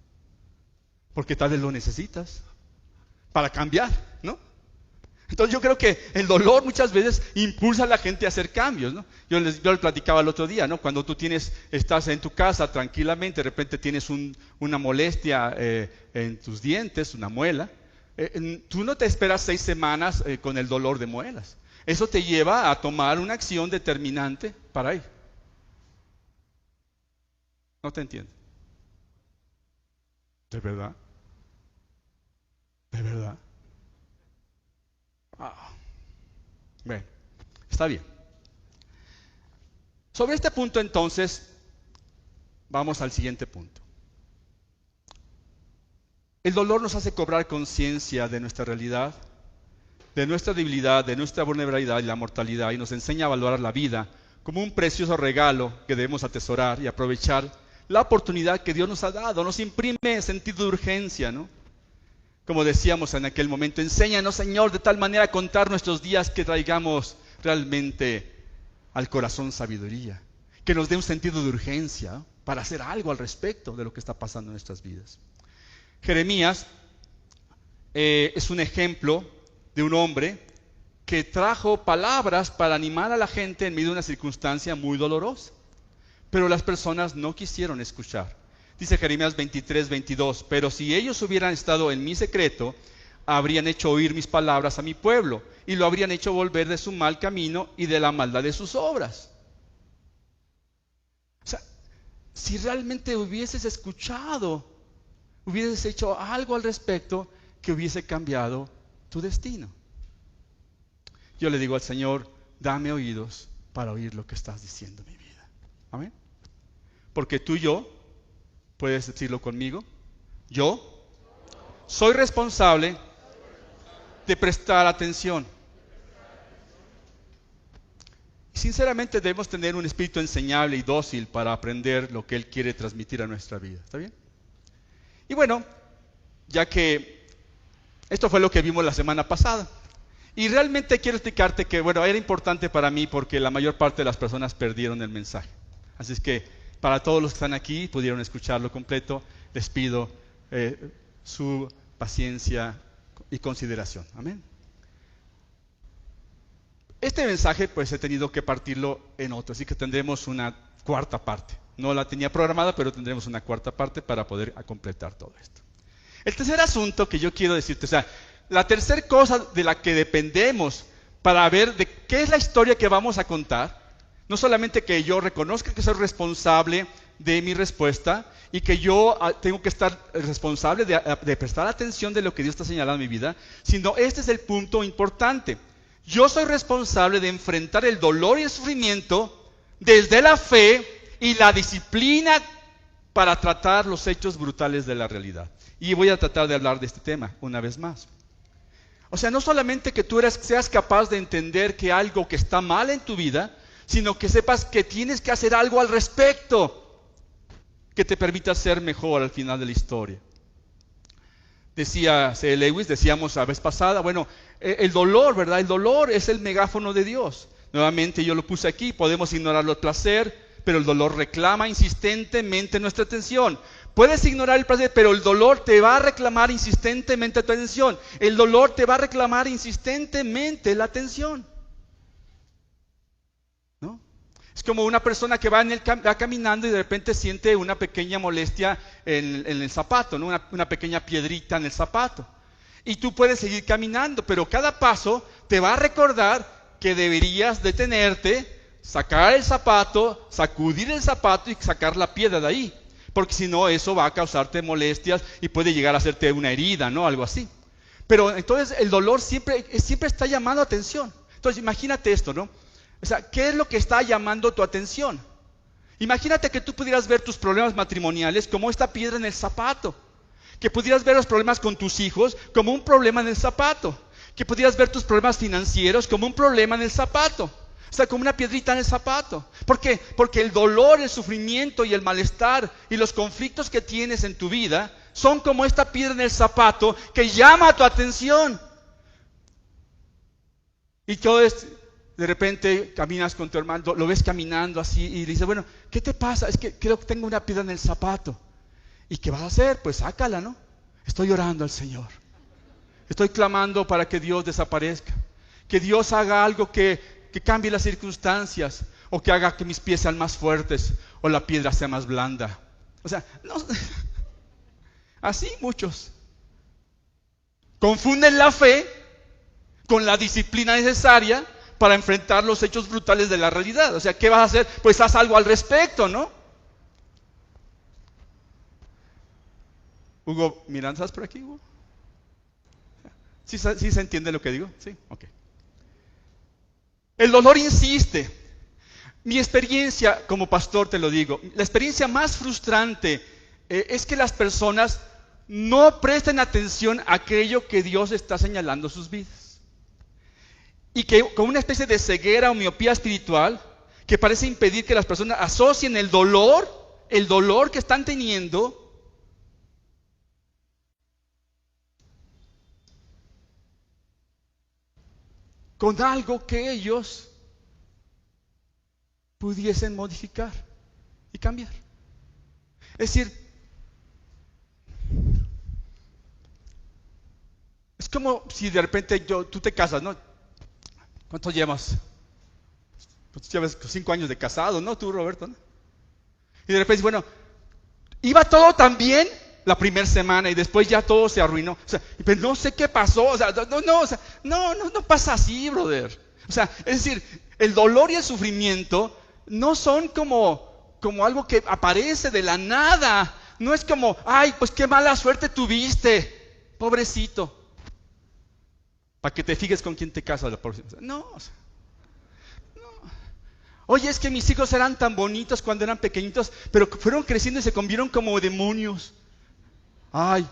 Porque tal vez lo necesitas para cambiar, ¿no? Entonces yo creo que el dolor muchas veces impulsa a la gente a hacer cambios, ¿no? Yo les platicaba el otro día, ¿no? Cuando tú estás en tu casa tranquilamente, de repente tienes una molestia en tus dientes, una muela, tú no te esperas 6 semanas con el dolor de muelas. Eso te lleva a tomar una acción determinante para ir. No te entiendo. ¿De verdad? ¿De verdad? Bueno, está bien. Sobre este punto entonces, vamos al siguiente punto. El dolor nos hace cobrar conciencia de nuestra realidad, de nuestra debilidad, de nuestra vulnerabilidad y la mortalidad, y nos enseña a valorar la vida como un precioso regalo que debemos atesorar y aprovechar la oportunidad que Dios nos ha dado. Nos imprime sentido de urgencia, ¿no? Como decíamos en aquel momento, enséñanos, Señor, de tal manera a contar nuestros días que traigamos realmente al corazón sabiduría, que nos dé un sentido de urgencia, ¿no? Para hacer algo al respecto de lo que está pasando en nuestras vidas. Jeremías es un ejemplo de un hombre que trajo palabras para animar a la gente en medio de una circunstancia muy dolorosa, pero las personas no quisieron escuchar. Dice Jeremías 23:22, pero si ellos hubieran estado en mi secreto, habrían hecho oír mis palabras a mi pueblo, y lo habrían hecho volver de su mal camino y de la maldad de sus obras. O sea, si realmente hubieses escuchado, hubieses hecho algo al respecto que hubiese cambiado tu destino. Yo le digo al Señor, dame oídos para oír lo que estás diciendo en mi vida. Amén. Porque tú y yo, puedes decirlo conmigo, yo soy responsable de prestar atención. Sinceramente debemos tener un espíritu enseñable y dócil para aprender lo que Él quiere transmitir a nuestra vida. ¿Está bien? Y bueno, ya que esto fue lo que vimos la semana pasada. Y realmente quiero explicarte que, bueno, era importante para mí porque la mayor parte de las personas perdieron el mensaje. Así es que para todos los que están aquí y pudieron escucharlo completo, les pido su paciencia y consideración. Amén. Este mensaje pues he tenido que partirlo en otro, así que tendremos una cuarta parte. No la tenía programada, pero tendremos una cuarta parte para poder completar todo esto. El tercer asunto que yo quiero decirte, o sea, la tercera cosa de la que dependemos para ver de qué es la historia que vamos a contar, no solamente que yo reconozca que soy responsable de mi respuesta y que yo tengo que estar responsable de prestar atención de lo que Dios está señalando en mi vida, sino este es el punto importante. Yo soy responsable de enfrentar el dolor y el sufrimiento desde la fe y la disciplina para tratar los hechos brutales de la realidad. Y voy a tratar de hablar de este tema una vez más. O sea, no solamente que tú seas capaz de entender que algo que está mal en tu vida, sino que sepas que tienes que hacer algo al respecto que te permita ser mejor al final de la historia. Decía C. Lewis, decíamos la vez pasada, bueno, el dolor, ¿verdad? El dolor es el megáfono de Dios. Nuevamente yo lo puse aquí, podemos ignorar el placer, pero el dolor reclama insistentemente nuestra atención. Puedes ignorar el placer, pero el dolor te va a reclamar insistentemente tu atención. El dolor te va a reclamar insistentemente la atención. ¿No? Es como una persona que va caminando y de repente siente una pequeña molestia en el zapato, ¿no? Una pequeña piedrita en el zapato. Y tú puedes seguir caminando, pero cada paso te va a recordar que deberías detenerte, sacar el zapato, sacudir el zapato y sacar la piedra de ahí. Porque si no, eso va a causarte molestias y puede llegar a hacerte una herida, ¿no? Algo así. Pero entonces el dolor siempre está llamando atención. Entonces imagínate esto, ¿no? O sea, ¿qué es lo que está llamando tu atención? Imagínate que tú pudieras ver tus problemas matrimoniales como esta piedra en el zapato. Que pudieras ver los problemas con tus hijos como un problema en el zapato. Que pudieras ver tus problemas financieros como un problema en el zapato. O sea, como una piedrita en el zapato. ¿Por qué? Porque el dolor, el sufrimiento y el malestar y los conflictos que tienes en tu vida son como esta piedra en el zapato que llama tu atención. Y todo es, de repente caminas con tu hermano, lo ves caminando así y le dices, bueno, ¿qué te pasa? Es que creo que tengo una piedra en el zapato. ¿Y qué vas a hacer? Pues sácala, ¿no? Estoy orando al Señor. Estoy clamando para que Dios desaparezca. Que Dios haga algo que cambie las circunstancias, o que haga que mis pies sean más fuertes, o la piedra sea más blanda. O sea, no, así muchos confunden la fe con la disciplina necesaria para enfrentar los hechos brutales de la realidad. O sea, ¿qué vas a hacer? Pues haz algo al respecto, ¿no? Hugo Miranda, ¿estás por aquí, Hugo? ¿Sí se entiende lo que digo? Sí, ok. El dolor insiste. Mi experiencia como pastor, te lo digo, la experiencia más frustrante es que las personas no presten atención a aquello que Dios está señalando en sus vidas. Y que con una especie de ceguera o miopía espiritual que parece impedir que las personas asocien el dolor que están teniendo, con algo que ellos pudiesen modificar y cambiar. Es decir, es como si de repente tú te casas, ¿no? ¿Cuánto llevas? Pues llevas 5 años de casado, ¿no? Tú, Roberto, ¿no? Y de repente, bueno, iba todo tan bien la primera semana y después ya todo se arruinó. O sea, pero no sé qué pasó. O sea, no pasa así, brother. O sea, es decir, el dolor y el sufrimiento no son como algo que aparece de la nada. No es como, ay, pues qué mala suerte tuviste, pobrecito. Para que te fijes con quién te casas la próxima. No, o sea, no. Oye, es que mis hijos eran tan bonitos cuando eran pequeñitos, pero fueron creciendo y se convirtieron como demonios. Ay,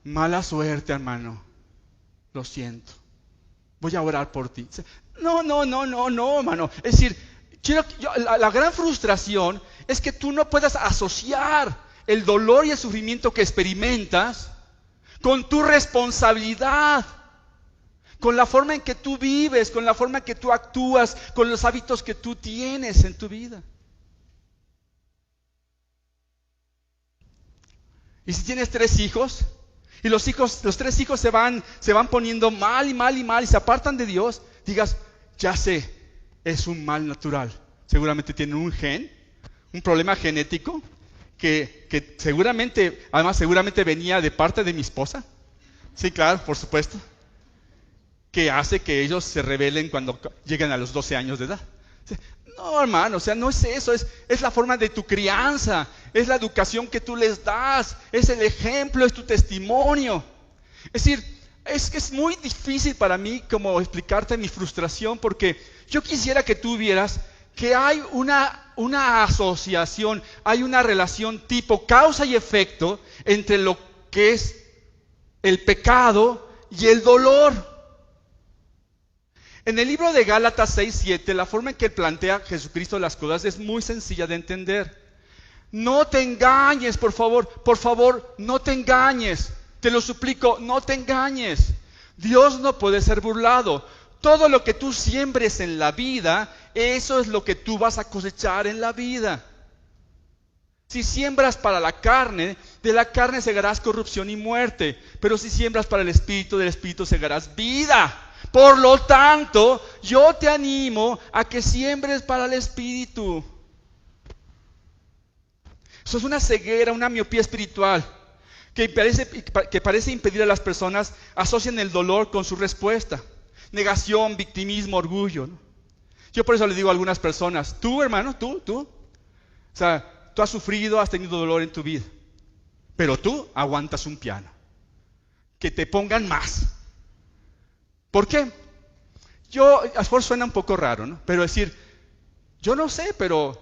mala suerte, hermano. Lo siento. Voy a orar por ti. No, hermano. Es decir, la gran frustración es que tú no puedas asociar el dolor y el sufrimiento que experimentas con tu responsabilidad, con la forma en que tú vives, con la forma en que tú actúas, con los hábitos que tú tienes en tu vida. Y si tienes 3 hijos, y los 3 hijos se van poniendo mal y se apartan de Dios, digas, ya sé, es un mal natural. Seguramente tienen un problema genético, que seguramente venía de parte de mi esposa. Sí, claro, por supuesto. Que hace que ellos se rebelen cuando llegan a los 12 años de edad. No, hermano, o sea, no es eso, es la forma de tu crianza, es la educación que tú les das, es el ejemplo, es tu testimonio. Es decir, es que es muy difícil para mí como explicarte mi frustración, porque yo quisiera que tú vieras que hay una asociación, hay una relación tipo causa y efecto entre lo que es el pecado y el dolor. En el libro de Gálatas 6:7, la forma en que plantea Jesucristo las cosas es muy sencilla de entender. No te engañes, por favor, no te engañes. Te lo suplico, no te engañes. Dios no puede ser burlado. Todo lo que tú siembres en la vida, eso es lo que tú vas a cosechar en la vida. Si siembras para la carne, de la carne segarás corrupción y muerte. Pero si siembras para el Espíritu, del Espíritu segarás vida. Por lo tanto, yo te animo a que siembres para el Espíritu. Eso es una ceguera, una miopía espiritual que parece impedir a las personas asocian el dolor con su respuesta. Negación, victimismo, orgullo, ¿no? Yo por eso le digo a algunas personas, tú hermano, tú. O sea, tú has sufrido, has tenido dolor en tu vida, pero tú aguantas un piano. Que te pongan más. ¿Por qué? A lo mejor suena un poco raro, ¿no? Pero decir, yo no sé, pero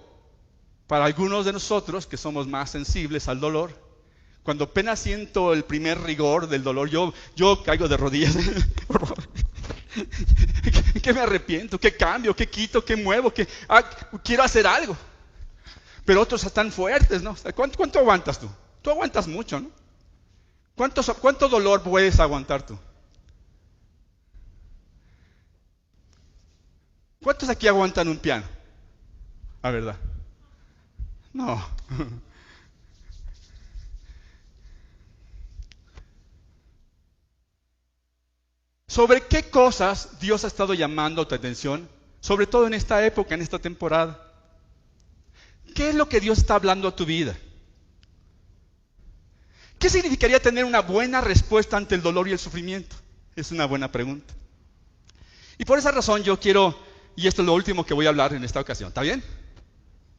para algunos de nosotros que somos más sensibles al dolor, cuando apenas siento el primer rigor del dolor, yo caigo de rodillas. ¿Qué me arrepiento? ¿Qué cambio? ¿Qué quito? ¿Qué muevo? Quiero hacer algo. Pero otros están fuertes, ¿no? ¿Cuánto aguantas tú? Tú aguantas mucho, ¿no? ¿Cuánto dolor puedes aguantar tú? ¿Cuántos aquí aguantan un piano? La verdad. No. ¿Sobre qué cosas Dios ha estado llamando tu atención? Sobre todo en esta época, en esta temporada. ¿Qué es lo que Dios está hablando a tu vida? ¿Qué significaría tener una buena respuesta ante el dolor y el sufrimiento? Es una buena pregunta. Y por esa razón yo quiero, y esto es lo último que voy a hablar en esta ocasión. ¿Está bien?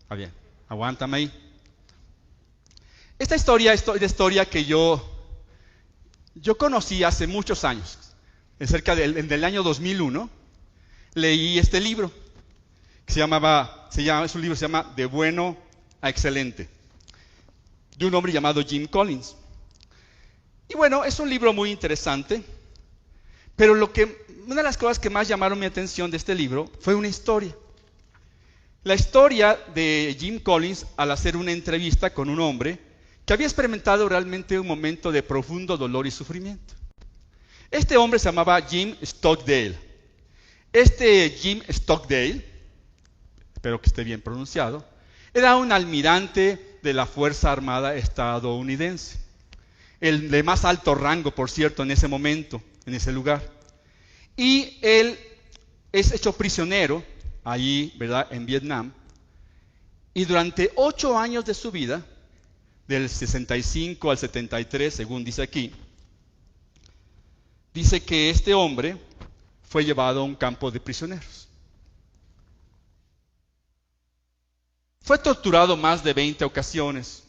Está bien. Aguántame ahí. Esta historia es una historia que yo conocí hace muchos años. En el año 2001 leí este libro que es un libro que se llama De bueno a excelente, de un hombre llamado Jim Collins. Y bueno, es un libro muy interesante, pero una de las cosas que más llamaron mi atención de este libro fue una historia. La historia de Jim Collins al hacer una entrevista con un hombre que había experimentado realmente un momento de profundo dolor y sufrimiento. Este hombre se llamaba Jim Stockdale. Este Jim Stockdale, espero que esté bien pronunciado, era un almirante de la Fuerza Armada estadounidense. El de más alto rango, por cierto, en ese momento, en ese lugar. Y él es hecho prisionero allí, ¿verdad?, en Vietnam. Y durante 8 años de su vida, del 65 al 73, según dice aquí, dice que este hombre fue llevado a un campo de prisioneros. Fue torturado más de 20 ocasiones.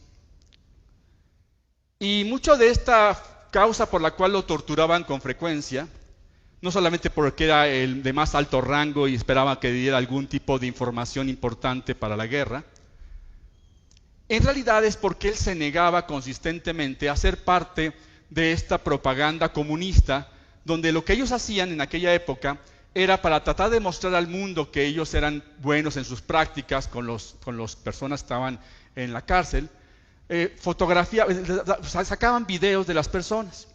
Y mucho de esta causa por la cual lo torturaban con frecuencia, no solamente porque era el de más alto rango y esperaba que diera algún tipo de información importante para la guerra, en realidad es porque él se negaba consistentemente a ser parte de esta propaganda comunista, donde lo que ellos hacían en aquella época era para tratar de mostrar al mundo que ellos eran buenos en sus prácticas con las personas que estaban en la cárcel. Sacaban videos de las personas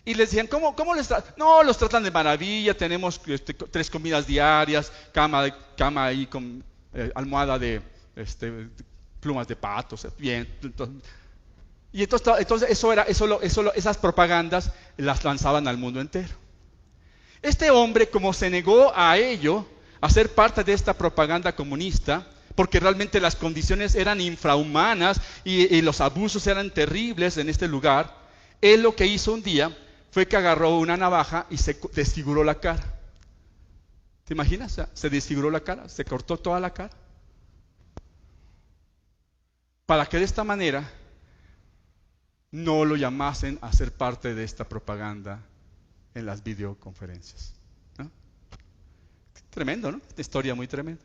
y les decían, ¿cómo les tratan? No, los tratan de maravilla, tenemos 3 comidas diarias, cama ahí con almohada de plumas de pato, bien. Y entonces esas propagandas las lanzaban al mundo entero. Este hombre, como se negó a ello, a ser parte de esta propaganda comunista, porque realmente las condiciones eran infrahumanas y los abusos eran terribles en este lugar, él lo que hizo un día fue que agarró una navaja y se desfiguró la cara. ¿Te imaginas? O sea, se desfiguró la cara, se cortó toda la cara. Para que de esta manera no lo llamasen a ser parte de esta propaganda en las videoconferencias, ¿no? Tremendo, ¿no? Una historia muy tremenda.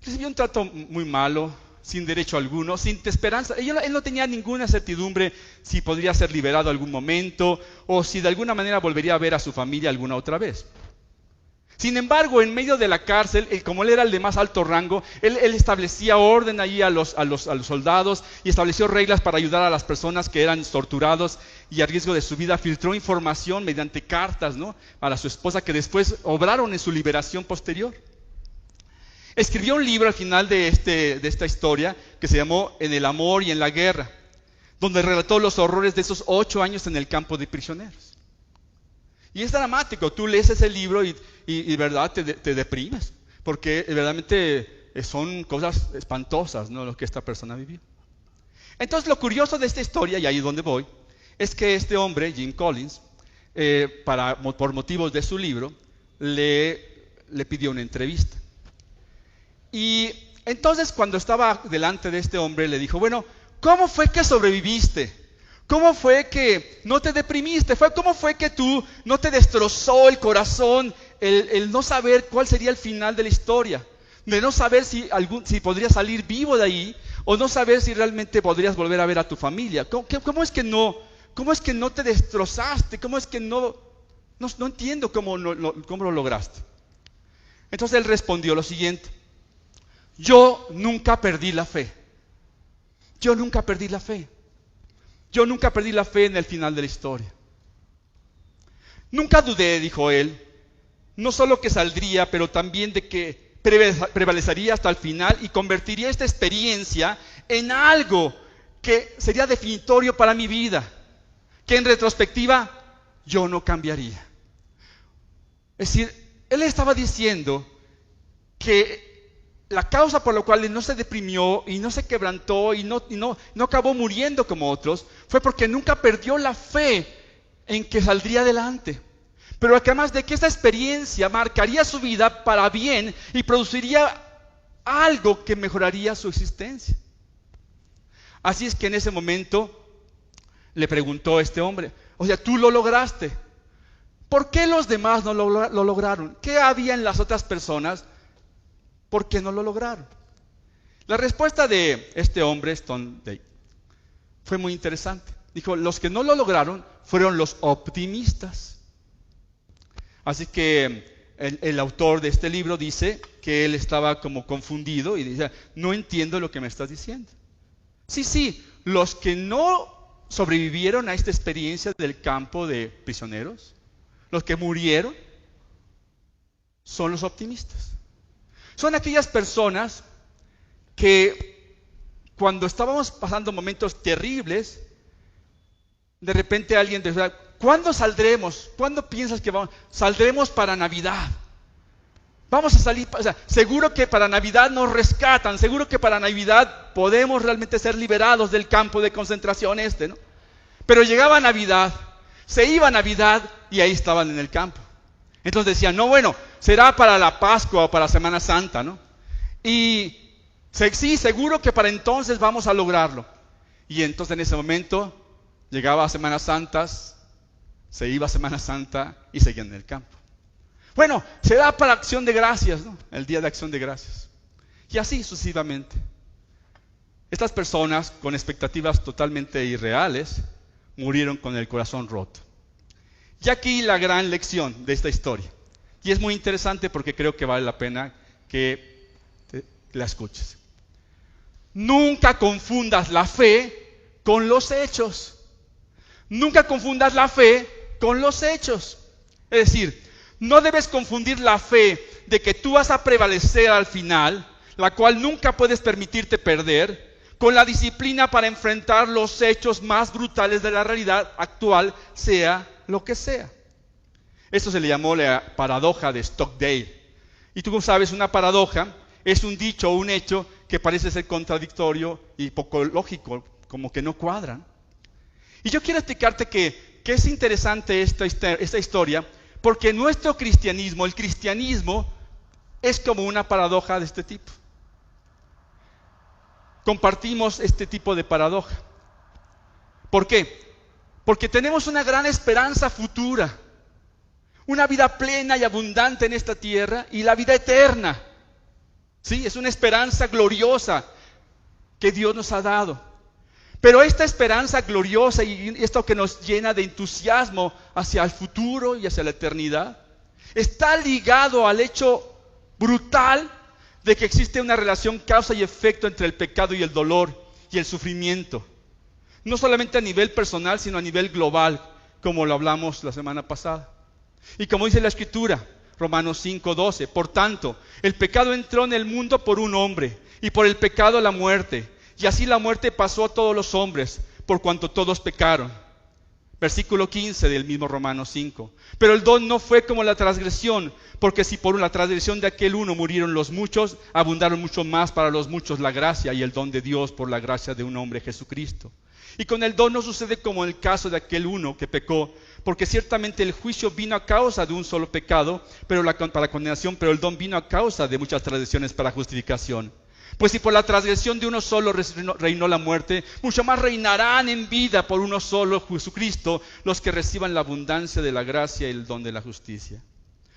Recibió un trato muy malo, sin derecho alguno, sin esperanza. Él no tenía ninguna certidumbre si podría ser liberado algún momento o si de alguna manera volvería a ver a su familia alguna otra vez. Sin embargo, en medio de la cárcel, como él era el de más alto rango, él establecía orden ahí a los soldados y estableció reglas para ayudar a las personas que eran torturados y a riesgo de su vida. Filtró información mediante cartas, ¿no?, a su esposa, que después obraron en su liberación posterior. Escribió un libro al final de esta historia que se llamó En el amor y en la guerra, donde relató los horrores de esos 8 años en el campo de prisioneros. Y es dramático, tú lees ese libro y verdad te deprimes, porque verdaderamente son cosas espantosas, ¿no?, lo que esta persona vivió. Entonces lo curioso de esta historia, y ahí es donde voy, es que este hombre, Jim Collins, por motivos de su libro, le pidió una entrevista. Y entonces cuando estaba delante de este hombre le dijo, bueno, ¿cómo fue que sobreviviste? ¿Cómo fue que no te deprimiste? ¿Cómo fue que tú no te destrozó el corazón el no saber cuál sería el final de la historia? De no saber si podrías salir vivo de ahí, o no saber si realmente podrías volver a ver a tu familia. ¿Cómo es que no te destrozaste? ¿Cómo es que no entiendo cómo lo lograste? Entonces él respondió lo siguiente: yo nunca perdí la fe. Yo nunca perdí la fe. Yo nunca perdí la fe en el final de la historia. Nunca dudé, dijo él, no solo que saldría, pero también de que prevalecería hasta el final y convertiría esta experiencia en algo que sería definitorio para mi vida, que en retrospectiva yo no cambiaría. Es decir, él estaba diciendo que la causa por la cual él no se deprimió y no se quebrantó y no acabó muriendo como otros fue porque nunca perdió la fe en que saldría adelante. Pero además de que esta experiencia marcaría su vida para bien y produciría algo que mejoraría su existencia. Así es que en ese momento le preguntó a este hombre, o sea, tú lo lograste. ¿Por qué los demás no lo lograron? ¿Qué había en las otras personas? ¿Por qué no lo lograron? La respuesta de este hombre, Stone Day, fue muy interesante. Dijo, los que no lo lograron fueron los optimistas. Así que el autor de este libro dice que él estaba como confundido y dice, no entiendo lo que me estás diciendo. Sí, los que no sobrevivieron a esta experiencia del campo de prisioneros, los que murieron, son los optimistas. Son aquellas personas que cuando estábamos pasando momentos terribles, de repente alguien decía, ¿cuándo saldremos? ¿Cuándo piensas que saldremos para Navidad? Vamos a salir, seguro que para Navidad nos rescatan, seguro que para Navidad podemos realmente ser liberados del campo de concentración ¿no? Pero llegaba Navidad, se iba Navidad y ahí estaban en el campo. Entonces decían, no, bueno, será para la Pascua o para Semana Santa, ¿no? Y sí, seguro que para entonces vamos a lograrlo. Y entonces en ese momento llegaba a Semanas Santas, se iba a Semana Santa y seguían en el campo. Bueno, será para Acción de Gracias, ¿no? El día de Acción de Gracias. Y así sucesivamente. Estas personas con expectativas totalmente irreales murieron con el corazón roto. Y aquí la gran lección de esta historia. Y es muy interesante porque creo que vale la pena que la escuches. Nunca confundas la fe con los hechos. Nunca confundas la fe con los hechos. Es decir, no debes confundir la fe de que tú vas a prevalecer al final, la cual nunca puedes permitirte perder, con la disciplina para enfrentar los hechos más brutales de la realidad actual, sea lo que sea. Esto se le llamó la paradoja de Stockdale. Y tú sabes, una paradoja es un dicho o un hecho que parece ser contradictorio y poco lógico, como que no cuadran. Y yo quiero explicarte que es interesante esta historia, porque nuestro cristianismo, el cristianismo, es como una paradoja de este tipo. Compartimos este tipo de paradoja. ¿Por qué? Porque tenemos una gran esperanza futura, una vida plena y abundante en esta tierra y la vida eterna. Sí, es una esperanza gloriosa. que Dios nos ha dado. Pero esta esperanza gloriosa y esto que nos llena de entusiasmo hacia el futuro y hacia la eternidad, está ligado al hecho brutal de que existe una relación causa y efecto entre el pecado y el dolor y el sufrimiento. No solamente a nivel personal, sino a nivel global, como lo hablamos la semana pasada. Y como dice la Escritura, Romanos 5:12, por tanto, el pecado entró en el mundo por un hombre, y por el pecado la muerte. Y así la muerte pasó a todos los hombres, por cuanto todos pecaron. Versículo 15 del mismo Romanos 5. Pero el don no fue como la transgresión, porque si por la transgresión de aquel uno murieron los muchos, abundaron mucho más para los muchos la gracia y el don de Dios por la gracia de un hombre, Jesucristo. Y con el don no sucede como en el caso de aquel uno que pecó, porque ciertamente el juicio vino a causa de un solo pecado, para condenación, pero el don vino a causa de muchas transgresiones para justificación. Pues si por la transgresión de uno solo reinó la muerte, mucho más reinarán en vida por uno solo, Jesucristo, los que reciban la abundancia de la gracia y el don de la justicia.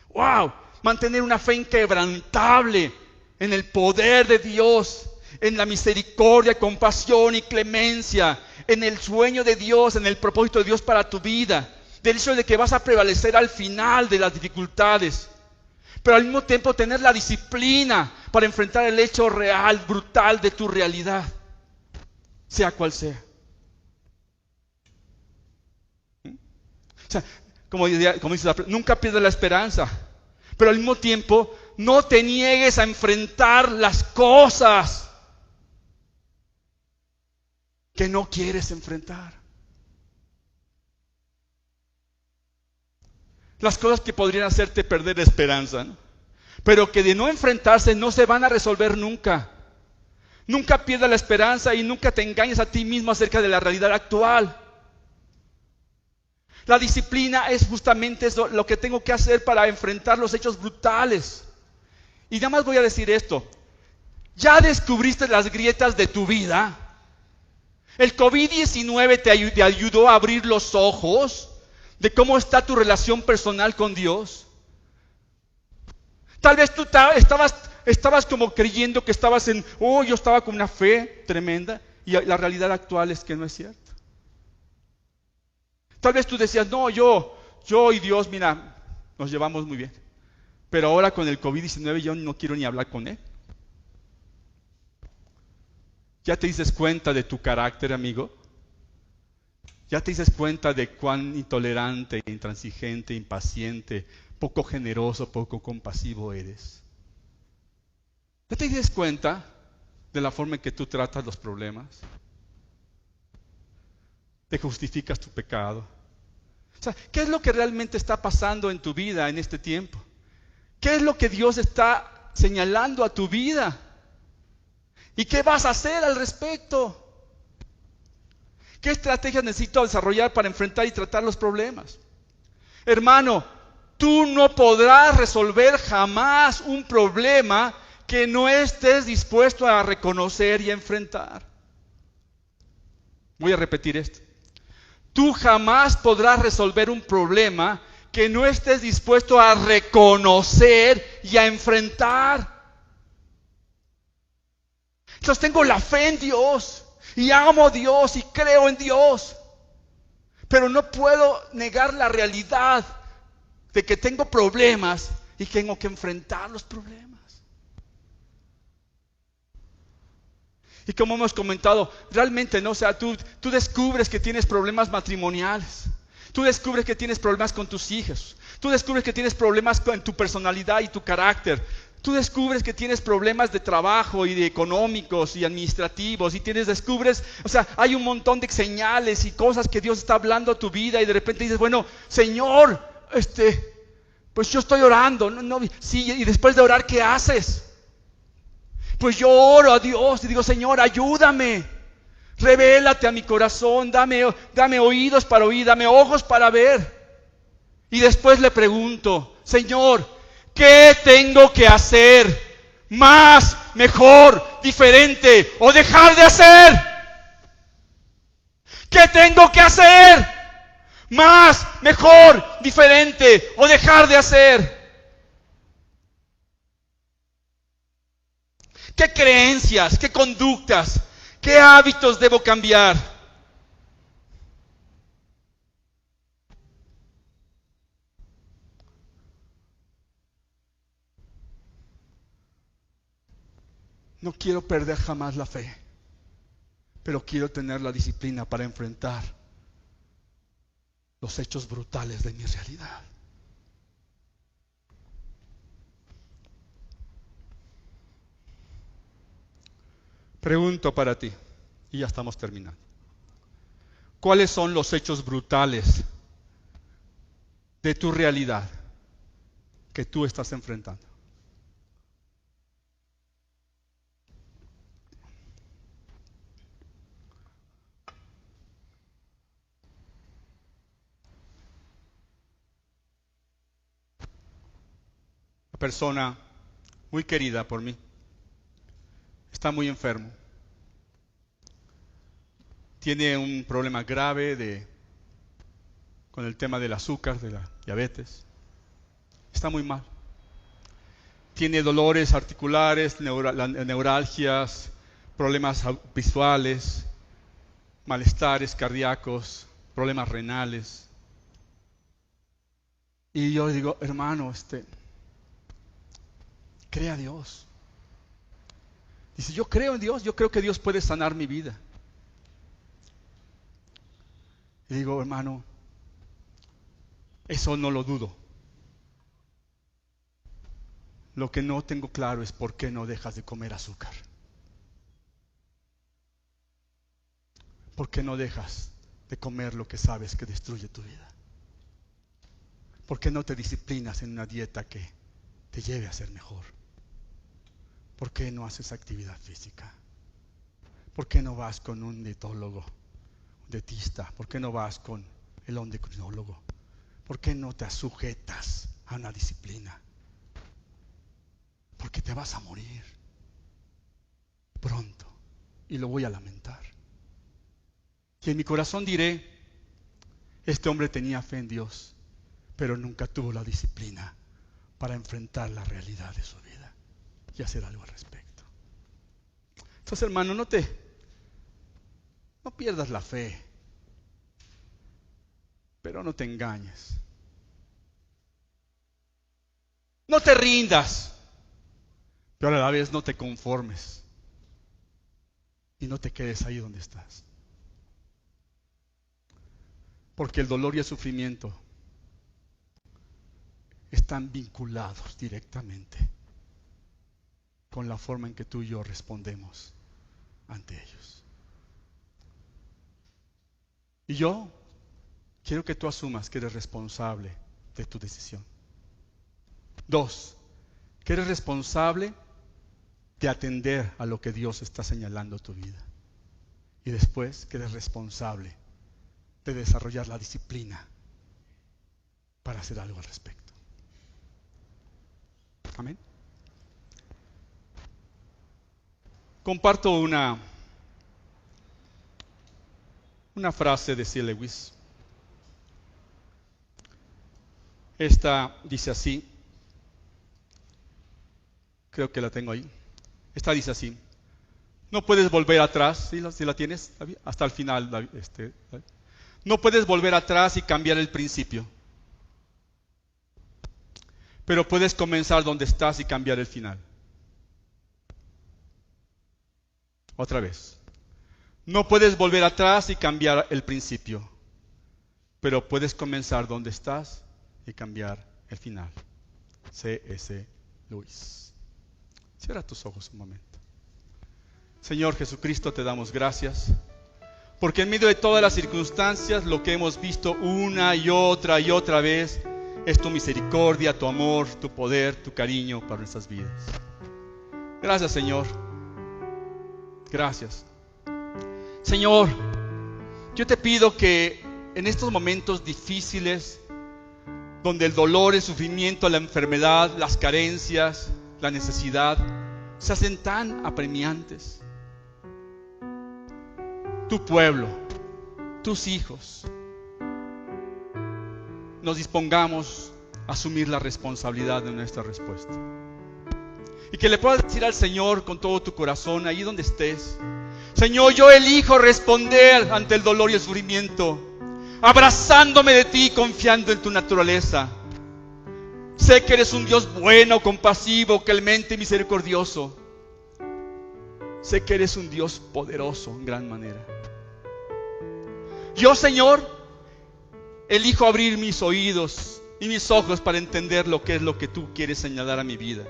¡Wow! Mantener una fe inquebrantable en el poder de Dios, en la misericordia, compasión y clemencia, en el sueño de Dios, en el propósito de Dios para tu vida, del hecho de que vas a prevalecer al final de las dificultades. Pero al mismo tiempo tener la disciplina para enfrentar el hecho real, brutal de tu realidad, sea cual sea. O sea, como dice nunca pierdas la esperanza, pero al mismo tiempo no te niegues a enfrentar las cosas que no quieres enfrentar. Las cosas que podrían hacerte perder la esperanza, ¿no? Pero que de no enfrentarse no se van a resolver nunca. Nunca pierdas la esperanza y nunca te engañes a ti mismo acerca de la realidad actual. La disciplina es justamente eso, lo que tengo que hacer para enfrentar los hechos brutales. Y nada más voy a decir esto. ¿Ya descubriste las grietas de tu vida? ¿El COVID-19 te ayudó a abrir los ojos de cómo está tu relación personal con Dios? Tal vez tú estabas como creyendo que estabas yo estaba con una fe tremenda, y la realidad actual es que no es cierto. Tal vez tú decías, no, yo y Dios, mira, nos llevamos muy bien. Pero ahora con el COVID-19 yo no quiero ni hablar con Él. ¿Ya te dices cuenta de tu carácter, amigo? ¿Ya te dices cuenta de cuán intolerante, intransigente, impaciente, poco generoso, poco compasivo eres? ¿Ya te dices cuenta de la forma en que tú tratas los problemas? ¿Te justificas tu pecado? O sea, ¿qué es lo que realmente está pasando en tu vida en este tiempo? ¿Qué es lo que Dios está señalando a tu vida? ¿Y qué vas a hacer al respecto? ¿Qué estrategias necesito desarrollar para enfrentar y tratar los problemas? Hermano, tú no podrás resolver jamás un problema que no estés dispuesto a reconocer y a enfrentar. Voy a repetir esto. Tú jamás podrás resolver un problema que no estés dispuesto a reconocer y a enfrentar. Entonces tengo la fe en Dios y amo a Dios y creo en Dios, pero no puedo negar la realidad de que tengo problemas y tengo que enfrentar los problemas. Y como hemos comentado, realmente no, o sea, tú descubres que tienes problemas matrimoniales, tú descubres que tienes problemas con tus hijos, tú descubres que tienes problemas con tu personalidad y tu carácter, tú descubres que tienes problemas de trabajo y de económicos y administrativos, y descubres, o sea, hay un montón de señales y cosas que Dios está hablando a tu vida, y de repente dices, bueno, Señor, pues yo estoy orando, sí, y después de orar, ¿qué haces? Pues yo oro a Dios y digo, Señor, ayúdame, revélate a mi corazón, dame oídos para oír, dame ojos para ver. Y después le pregunto, Señor, ¿qué tengo que hacer? Más, mejor, diferente, o dejar de hacer. ¿Qué tengo que hacer? Más, mejor, diferente, o dejar de hacer. ¿Qué creencias, qué conductas, ¿Qué hábitos debo cambiar? No quiero perder jamás la fe, pero quiero tener la disciplina para enfrentar los hechos brutales de mi realidad. Pregunto para ti, y ya estamos terminando. ¿Cuáles son los hechos brutales de tu realidad que tú estás enfrentando? Una persona muy querida por mí está muy enfermo. Tiene un problema grave con el tema del azúcar, de la diabetes. Está muy mal. Tiene dolores articulares, neuralgias, problemas visuales, malestares cardíacos, problemas renales. Y yo le digo, hermano, crea a Dios. Dice, yo creo en Dios, yo creo que Dios puede sanar mi vida. Y digo, hermano, eso no lo dudo. Lo que no tengo claro es por qué no dejas de comer azúcar. ¿Por qué no dejas de comer lo que sabes que destruye tu vida? ¿Por qué no te disciplinas en una dieta que te lleve a ser mejor? ¿Por qué no haces actividad física? ¿Por qué no vas con un dietólogo, un dietista? ¿Por qué no vas con el endocrinólogo? ¿Por qué no te sujetas a una disciplina? Porque te vas a morir pronto y lo voy a lamentar. Y en mi corazón diré, este hombre tenía fe en Dios, pero nunca tuvo la disciplina para enfrentar la realidad de su vida y hacer algo al respecto. Entonces, hermano, no pierdas la fe, pero no te engañes. No te rindas, pero a la vez no te conformes y no te quedes ahí donde estás. Porque el dolor y el sufrimiento están vinculados directamente con la forma en que tú y yo respondemos ante ellos. Y yo quiero que tú asumas que eres responsable de tu decisión. 2, que eres responsable de atender a lo que Dios está señalando en tu vida. Y después, que eres responsable de desarrollar la disciplina para hacer algo al respecto. Amén. Comparto una frase de C. Lewis. Esta dice así. Creo que la tengo ahí. Esta dice así. No puedes volver atrás. ¿Sí la tienes? Hasta el final. No puedes volver atrás y cambiar el principio. Pero puedes comenzar donde estás y cambiar el final. Otra vez. No puedes volver atrás y cambiar el principio. Pero puedes comenzar donde estás y cambiar el final. C.S. Lewis. Cierra tus ojos un momento. Señor Jesucristo, te damos gracias. Porque en medio de todas las circunstancias, lo que hemos visto una y otra vez es tu misericordia, tu amor, tu poder, tu cariño para nuestras vidas. Gracias, Señor. Gracias. Señor, yo te pido que en estos momentos difíciles, donde el dolor, el sufrimiento, la enfermedad, las carencias, la necesidad se hacen tan apremiantes, tu pueblo, tus hijos, nos dispongamos a asumir la responsabilidad de nuestra respuesta. Y que le puedas decir al Señor con todo tu corazón, ahí donde estés, Señor, yo elijo responder ante el dolor y el sufrimiento, abrazándome de ti, confiando en tu naturaleza. Sé que eres un Dios bueno, compasivo, clemente y misericordioso. Sé que eres un Dios poderoso en gran manera. Yo, Señor, elijo abrir mis oídos y mis ojos para entender lo que es lo que tú quieres señalar a mi vida.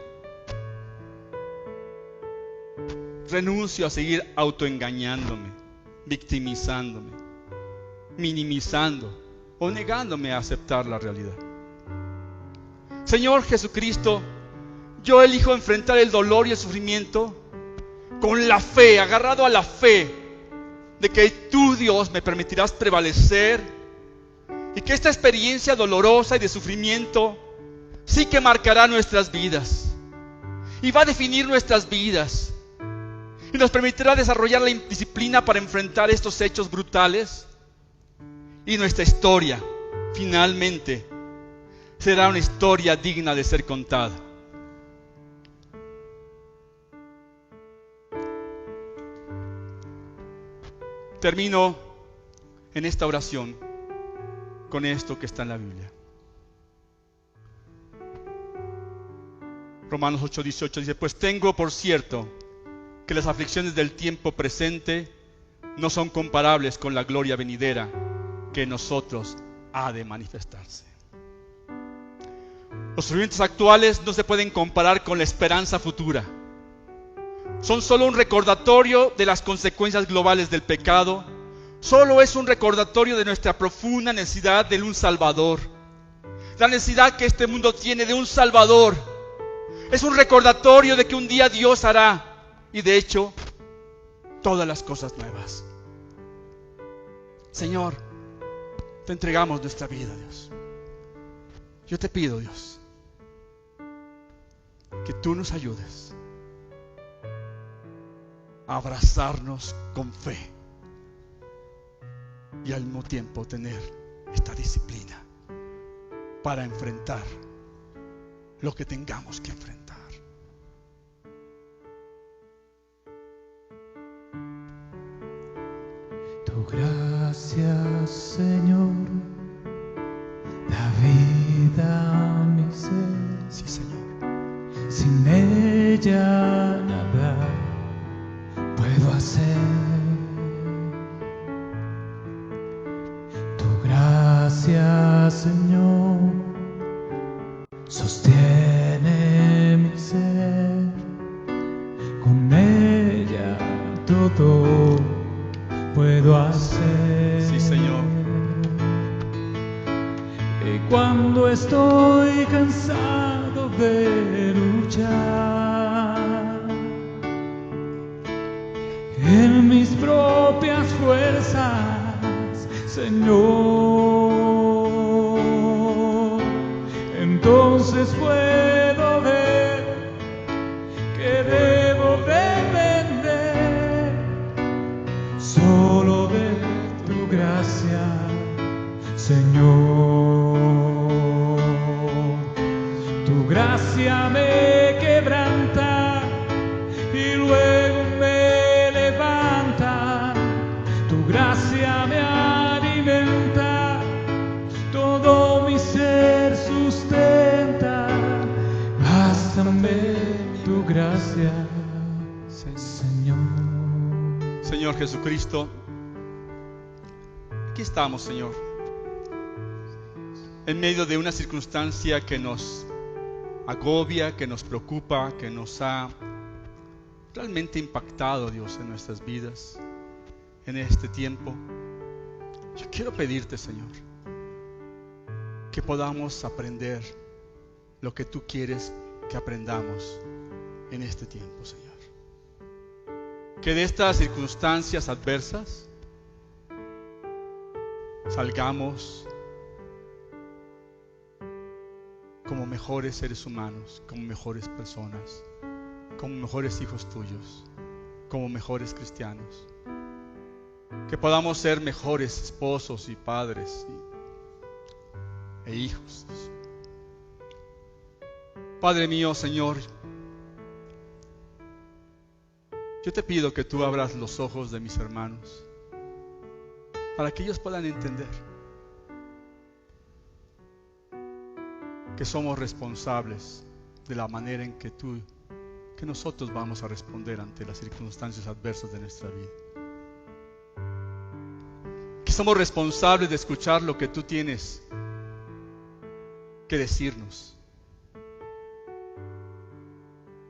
Renuncio a seguir autoengañándome, victimizándome, minimizando o negándome a aceptar la realidad. Señor Jesucristo, yo elijo enfrentar el dolor y el sufrimiento con la fe, agarrado a la fe de que tú, Dios, me permitirás prevalecer y que esta experiencia dolorosa y de sufrimiento sí que marcará nuestras vidas y va a definir nuestras vidas y nos permitirá desarrollar la disciplina para enfrentar estos hechos brutales, y nuestra historia finalmente será una historia digna de ser contada. Termino en esta oración con esto que está en la Biblia. Romanos 8:18 dice: pues tengo por cierto que las aflicciones del tiempo presente no son comparables con la gloria venidera que en nosotros ha de manifestarse. Los sufrimientos actuales no se pueden comparar con la esperanza futura. Son solo un recordatorio de las consecuencias globales del pecado. Solo es un recordatorio de nuestra profunda necesidad de un Salvador. La necesidad que este mundo tiene de un Salvador. Es un recordatorio de que un día Dios hará, y de hecho, todas las cosas nuevas. Señor, te entregamos nuestra vida, Dios. Yo te pido, Dios, que tú nos ayudes a abrazarnos con fe y al mismo tiempo tener esta disciplina para enfrentar lo que tengamos que enfrentar. Tu gracia, Señor, da vida a mi ser. Sí, Señor. Sin ella nada puedo hacer. Tu gracia, Señor, sostiene mi ser. Con ella todo puedo hacer. Sí, Señor. Y cuando estoy cansado de luchar en mis propias fuerzas, Señor, entonces puedo ver que debo depender solo de tu gracia, Señor. Tu gracia me quebranta y luego me levanta. Tu gracia me alimenta, todo mi ser sustenta. Bástame tu gracia, Señor. Señor Jesucristo, aquí estamos, Señor, en medio de una circunstancia que nos agobia, que nos preocupa, que nos ha realmente impactado, Dios, en nuestras vidas, en este tiempo. Yo quiero pedirte, Señor, que podamos aprender lo que tú quieres que aprendamos en este tiempo, Señor. Que de estas circunstancias adversas salgamos como mejores seres humanos, como mejores personas, como mejores hijos tuyos, como mejores cristianos. Que podamos ser mejores esposos y padres e hijos. Padre mío, Señor, Yo te pido que tú abras los ojos de mis hermanos para que ellos puedan entender que somos responsables de la manera en que nosotros vamos a responder ante las circunstancias adversas de nuestra vida. Que somos responsables de escuchar lo que tú tienes que decirnos.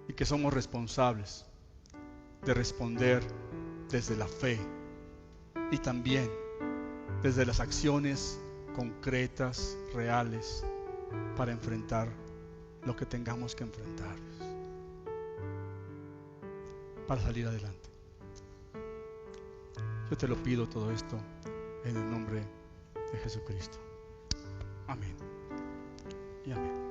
Y que somos responsables de responder desde la fe y también desde las acciones concretas, reales, para enfrentar lo que tengamos que enfrentar, para salir adelante. Yo te lo pido todo esto en el nombre de Jesucristo. Amén y amén.